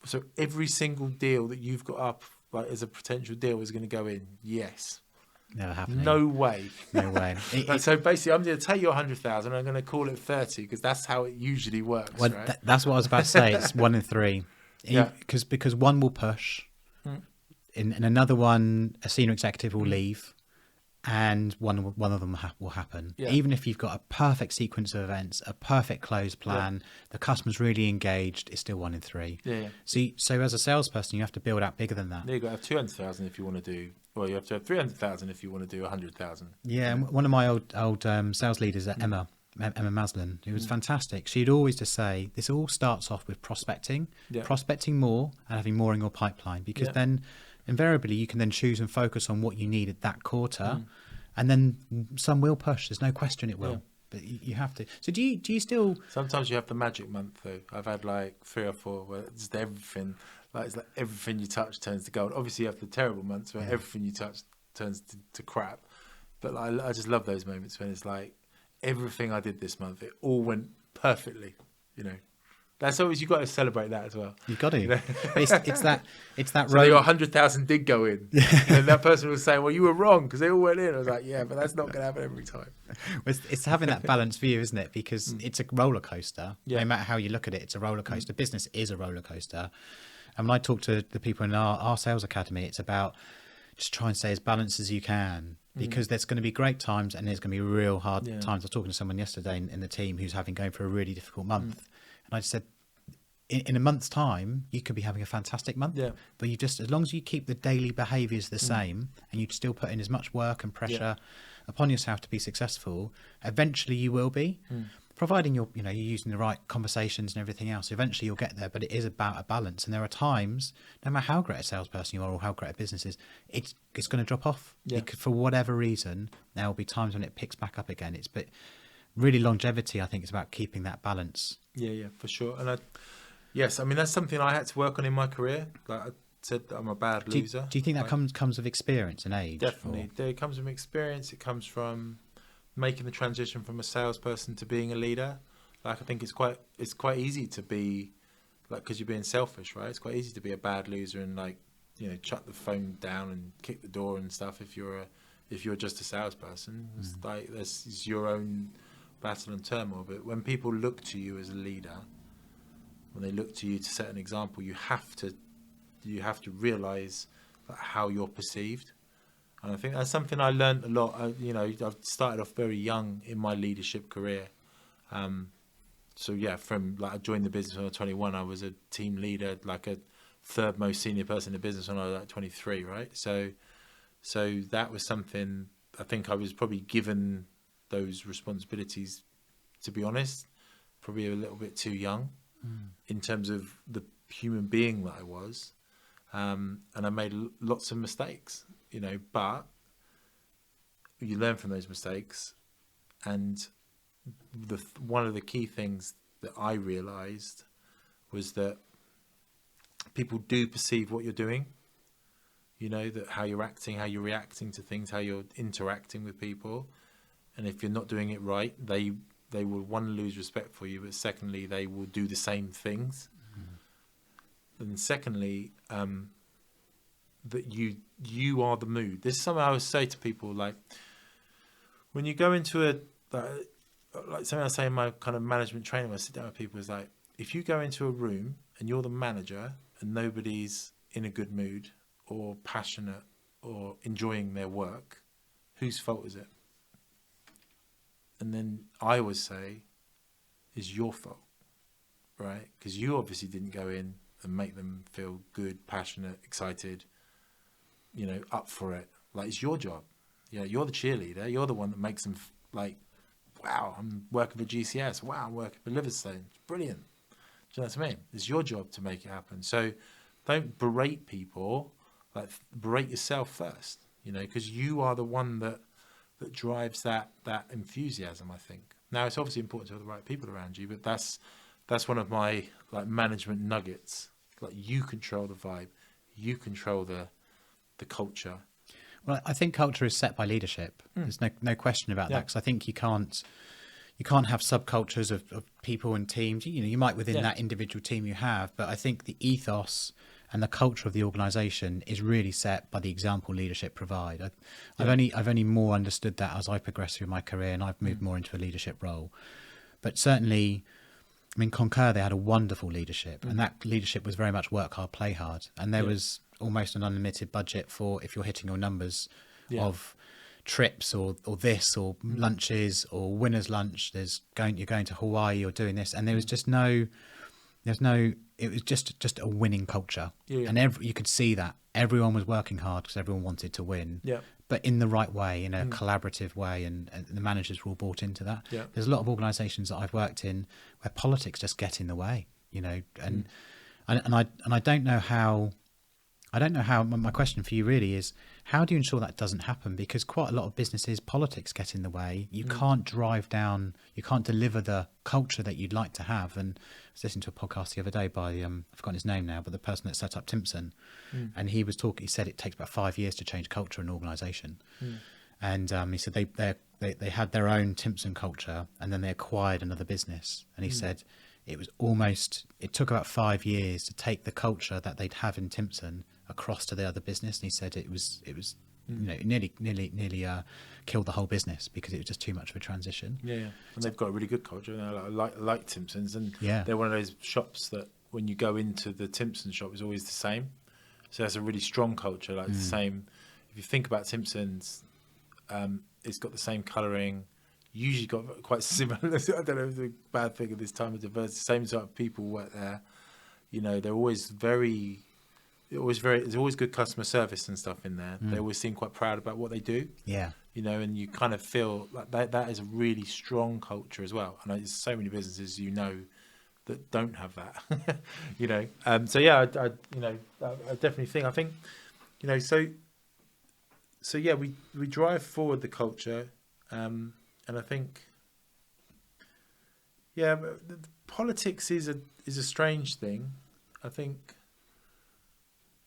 So every single deal that you've got up, like, as a potential deal is going to go in. Yes.
Never happening.
No way.
No way.
So basically, I'm going to take your 100,000 and I'm going to call it 30 because that's how it usually works.
Well,
right?
That's what I was about to say. It's 1 in 3. Because one will push, in another one, a senior executive will leave, and one of them will happen. Yeah. Even if you've got a perfect sequence of events, a perfect close plan, the customer's really engaged, it's still 1 in 3.
Yeah.
So as a salesperson, you have to build out bigger than that.
You've got to have 200,000 if you want to do. Well, you have to have 300,000 if you want to do 100,000.
Yeah, and one of my old sales leaders at Emma Maslin, who was fantastic. She'd always just say, this all starts off with prospecting more and having more in your pipeline, because then invariably you can then choose and focus on what you need at that quarter, and then some will push. There's no question it will, but you have to. So do you still?
Sometimes you have the magic month though. I've had like 3 or 4 where it's just everything. Like it's like everything you touch turns to gold. Obviously, you have the terrible months where everything you touch turns to crap. But like, I just love those moments when it's like everything I did this month, it all went perfectly. That's always, you've got to celebrate that as well.
You've got to. It's that
so
road.
Your 100,000 did go in, and that person was saying, "Well, you were wrong because they all went in." I was like, "Yeah, but that's not going to happen every time."
It's having that balance view, isn't it? Because it's a roller coaster. No matter how you look at it, it's a roller coaster. Business is a roller coaster. And when I talk to the people in our sales academy, it's about just try and stay as balanced as you can, because there's going to be great times and there's going to be real hard times. I was talking to someone yesterday in the team who's going through a really difficult month, and I just said, in a month's time, you could be having a fantastic month, but you just, as long as you keep the daily behaviours the same and you still put in as much work and pressure upon yourself to be successful, eventually you will be. Providing you're using the right conversations and everything else, eventually you'll get there. But it is about a balance, and there are times, no matter how great a salesperson you are or how great a business is, it's going to drop off because for whatever reason. There will be times when it picks back up again. But really, longevity, I think, is about keeping that balance.
Yeah, for sure. And yes, I mean that's something I had to work on in my career. Like said that I'm a bad loser.
Do you think that comes with experience and age?
Definitely. It comes from experience. It comes from making the transition from a salesperson to being a leader. Like, I think it's quite easy to be, like, because you're being selfish, right? It's quite easy to be a bad loser and, like, you know, shut the phone down and kick the door and stuff if you're just a salesperson. It's like, it's your own battle and turmoil. But when people look to you as a leader, when they look to you to set an example, you have to realise how you're perceived. And I think that's something I learned a lot. I've started off very young in my leadership career. So yeah, from like I joined the business when I was 21, I was a team leader, like a third most senior person in the business when I was like 23, right? So that was something I think I was probably given those responsibilities, to be honest, probably a little bit too young in terms of the human being that I was. And I made lots of mistakes, you know, but you learn from those mistakes. And one of the key things that I realized was that people do perceive what you're doing, you know, that how you're acting, how you're reacting to things, how you're interacting with people. And if you're not doing it right, they will, one, lose respect for you, but secondly, they will do the same things. And secondly, that you are the mood. This is something I always say to people, like, when you go into like something I say in my kind of management training when I sit down with people is like, if you go into a room and you're the manager and nobody's in a good mood or passionate or enjoying their work, whose fault is it? And then I always say, it's your fault, right? Because you obviously didn't go in and make them feel good, passionate, excited, you know, up for it. Like, it's your job. You know, you're the cheerleader. You're the one that makes them like, wow, I'm working for GCS. Wow, I'm working for Liverstone. It's brilliant. Do you know what I mean? It's your job to make it happen. So don't berate people. Like, berate yourself first, you know, because you are the one that drives that enthusiasm, I think. Now, it's obviously important to have the right people around you, but that's one of my like management nuggets. Like, you control the vibe, you control the culture.
Well, I think culture is set by leadership. There's no question about that, because I think you can't have subcultures of people and teams. You know, you might within that individual team you have, but I think the ethos and the culture of the organisation is really set by the example leadership provide. I've only more understood that as I progress through my career and I've moved more into a leadership role. But certainly, I mean, Concur, they had a wonderful leadership, and that leadership was very much work hard, play hard. And there was almost an unlimited budget for, if you're hitting your numbers, of trips or this or lunches or winner's lunch. You're going to Hawaii or doing this, and there was just it was just a winning culture. And you could see that everyone was working hard because everyone wanted to win. But in the right way, in a collaborative way, and the managers were all bought into that. There's a lot of organisations that I've worked in where politics just get in the way, you know, and I don't know how. My question for you really is, how do you ensure that doesn't happen? Because quite a lot of businesses, politics get in the way. You can't you can't deliver the culture that you'd like to have. And I was listening to a podcast the other day by, I've forgotten his name now, but the person that set up Timpson. And he said it takes about 5 years to change culture in an organisation. And he said they had their own Timpson culture, and then they acquired another business. And he said it took about 5 years to take the culture that they'd have in Timpson across to the other business. And he said it was you know, nearly killed the whole business because it was just too much of a transition.
And they've got a really good culture. Like Timpson's, and they're one of those shops that when you go into the Timpson shop, it's always the same. So that's a really strong culture. Like the same. If you think about Timpson's, it's got the same colouring. Usually got quite similar. I don't know if it's a bad thing at this time of diversity. Same type of people work there. You know, they're always there's always good customer service and stuff in there. They always seem quite proud about what they do. You know, and you kind of feel like that is a really strong culture as well. And there's so many businesses, you know, that don't have that. You know, so yeah, I definitely think. I think, you know, so yeah, we drive forward the culture, and I think, politics is a strange thing. I think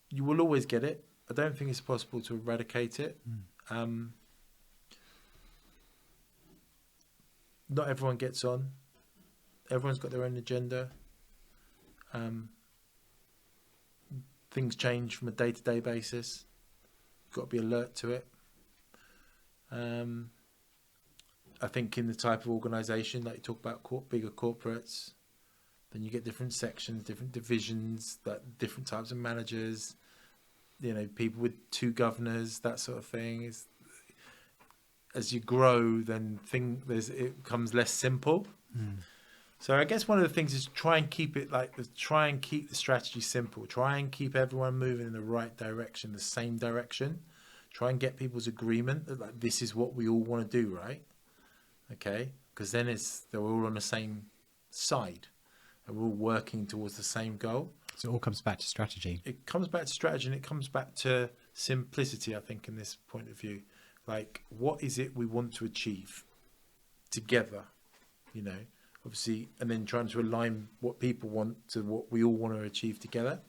you will always get it. I don't think it's possible to eradicate it. Not everyone gets on. Everyone's got their own agenda. Things change from a day-to-day basis. You've got to be alert to it. I think in the type of organisation, like you talk about bigger corporates, then you get different sections, different divisions, that different types of managers, people with 2 governors, that sort of thing. As you grow, then it becomes less simple. So I guess one of the things is try and keep the strategy simple. Try and keep everyone moving in the right direction, the same direction. Try and get people's agreement that this is what we all want to do, right? Okay, because then they're all on the same side, and we're all working towards the same goal.
So it all comes back to strategy.
It comes back to strategy, and it comes back to simplicity. I think in this point of view, like what is it we want to achieve together? Obviously, and then trying to align what people want to what we all want to achieve together.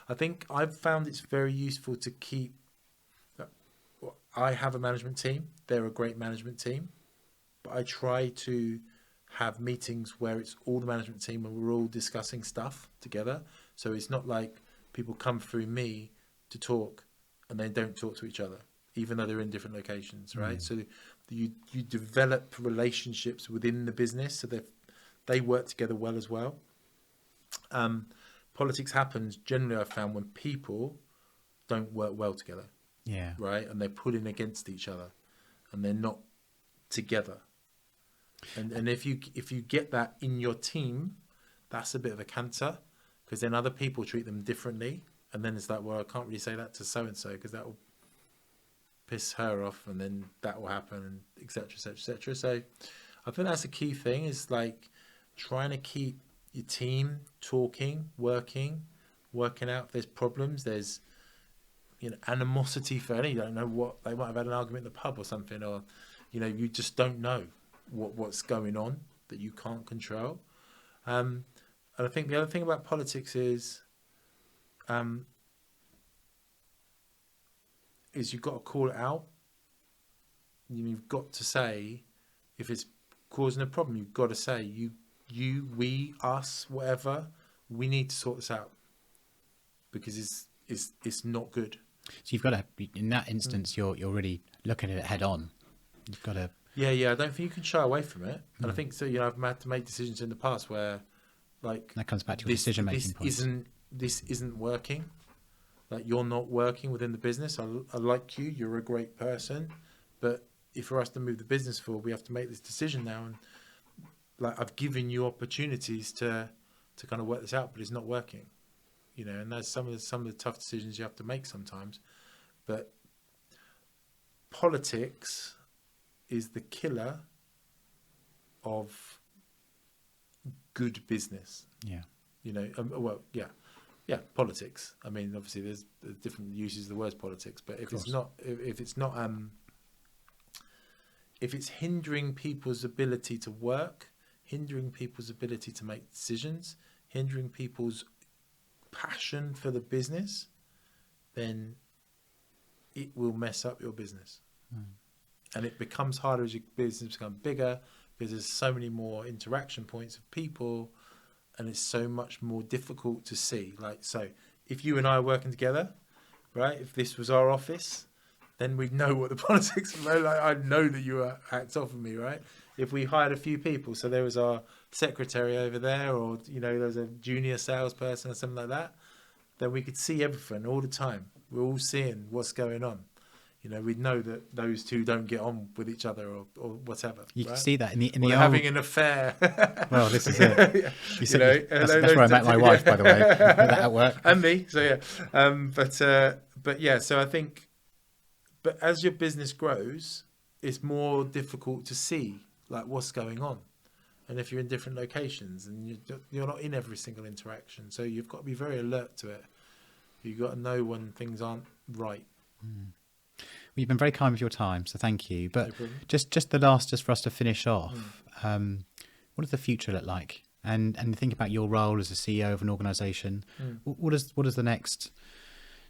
I think I've found it's very useful to keep. I have a management team. They're a great management team. But I try to have meetings where it's all the management team and we're all discussing stuff together. So it's not like people come through me to talk and they don't talk to each other, even though they're in different locations, right? So you develop relationships within the business so that they work together well as well. Politics happens generally, I've found, when people don't work well together.
Yeah.
Right? And they're pulling against each other and they're not together. And if you get that in your team, that's a bit of a cancer, because then other people treat them differently, and then it's like, well, I can't really say that to so and so because that will piss her off, and then that will happen, and etc. etc. etc. So I think that's a key thing, is like trying to keep your team talking, working out if there's problems. There's animosity for any. You don't know what they might have had an argument in the pub or something, or you just don't know what's going on that you can't control. And I think the other thing about politics is you've got to call it out. You've got to say if it's causing a problem. You've got to say you, we, us, whatever. We need to sort this out because it's not good.
So you've got to, in that instance, you're really looking at it head on. You've got to.
Yeah. I don't think you can shy away from it. And I think so. I've had to make decisions in the past where, like,
that comes back to your decision making points.
This isn't working. Like, you're not working within the business. I like you. You're a great person, but if for us to move the business forward, we have to make this decision now. And like, I've given you opportunities to kind of work this out, but it's not working. And that's some of the tough decisions you have to make sometimes. But politics is the killer of good business. Yeah. Politics. I mean, obviously there's different uses of the word politics, but if it's hindering people's ability to work, hindering people's ability to make decisions, hindering people's passion for the business, then it will mess up your business. And it becomes harder as your business becomes bigger, because there's so many more interaction points of people, and it's so much more difficult to see. Like, so if you and I are working together, right, if this was our office, then we'd know what the politics are. Like, I'd know that you were hacked off of me, right? If we hired a few people, so there was our secretary over there, or there's a junior salesperson or something like that, then we could see everything all the time. We're all seeing what's going on. We'd know that those two don't get on with each other or whatever.
You can see that in the old...
having an affair.
Well, this is it. That's where I met my wife, by the way. That at work.
And me. So yeah. But yeah. So I think, but as your business grows, it's more difficult to see like what's going on, and if you're in different locations and you're not in every single interaction, so you've got to be very alert to it. You've got to know when things aren't right.
Well, you've been very kind with your time, so thank you. But just the last, just for us to finish off, what does the future look like? And think about your role as a CEO of an organisation. What does the next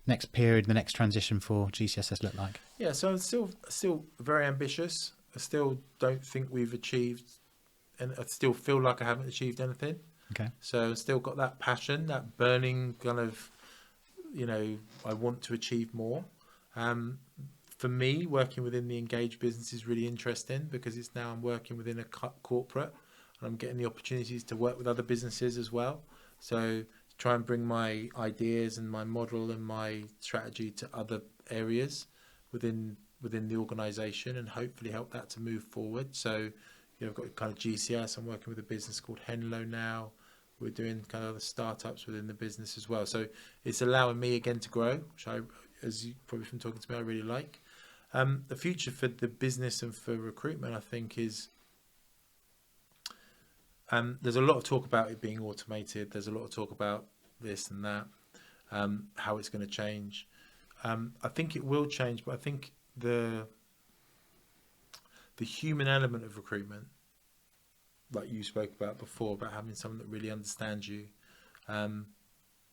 next period, the next transition for GCSS look like?
Yeah, so I'm still very ambitious. I still don't think we've achieved, and I still feel like I haven't achieved anything.
Okay.
So I've still got that passion, that burning kind of, I want to achieve more. For me, working within the engaged business is really interesting because it's now I'm working within a corporate and I'm getting the opportunities to work with other businesses as well. So try and bring my ideas and my model and my strategy to other areas within the organisation and hopefully help that to move forward. So I've got kind of GCS. I'm working with a business called Henlo now. We're doing kind of the startups within the business as well. So it's allowing me again to grow, which I, as you probably from talking to me, I really like. The future for the business and for recruitment, I think, is there's a lot of talk about it being automated. There's a lot of talk about this and that, how it's going to change. I think it will change, but I think the human element of recruitment, like you spoke about before, about having someone that really understands you,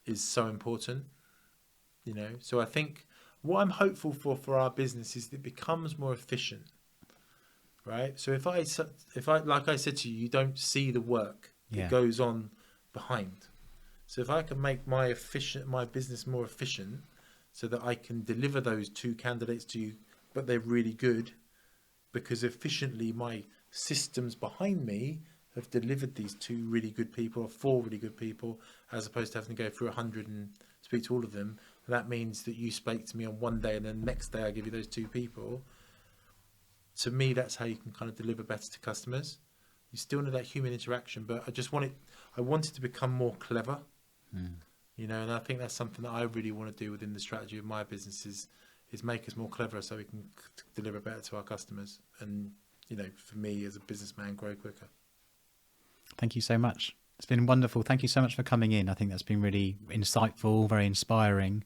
is so important. So I think what I'm hopeful for our business is that it becomes more efficient, right? So if I like I said to you, you don't see the work that goes on behind. So if I can make my business more efficient, so that I can deliver those 2 candidates to you, but they're really good, because efficiently my systems behind me have delivered these 2 really good people or 4 really good people, as opposed to having to go through 100 and speak to all of them. That means that you spoke to me on one day and then the next day I give you those 2 people. To me, that's how you can kind of deliver better to customers. You still need that human interaction, but I want it to become more clever. And I think that's something that I really want to do within the strategy of my business is make us more clever so we can deliver better to our customers. And, for me as a businessman, grow quicker.
Thank you so much. It's been wonderful. Thank you so much for coming in. I think that's been really insightful, very inspiring.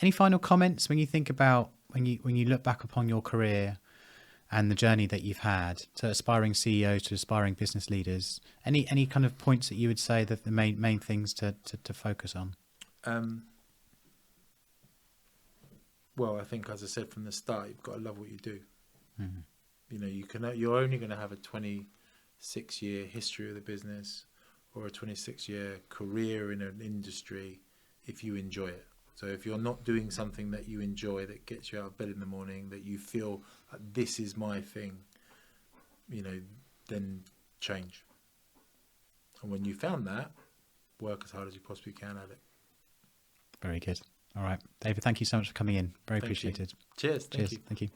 Any final comments when you think about, when you look back upon your career and the journey that you've had, to aspiring CEOs, to aspiring business leaders, any kind of points that you would say that the main things to focus on?
Well, I think, as I said from the start, you've got to love what you do. You're only going to have a 26-year history of the business or a 26-year career in an industry if you enjoy it. So if you're not doing something that you enjoy, that gets you out of bed in the morning, that you feel like this is my thing, then change. And when you found that, work as hard as you possibly can at it.
Very good. All right, David, thank you so much for coming in. Very appreciated.
Cheers.
Thank you.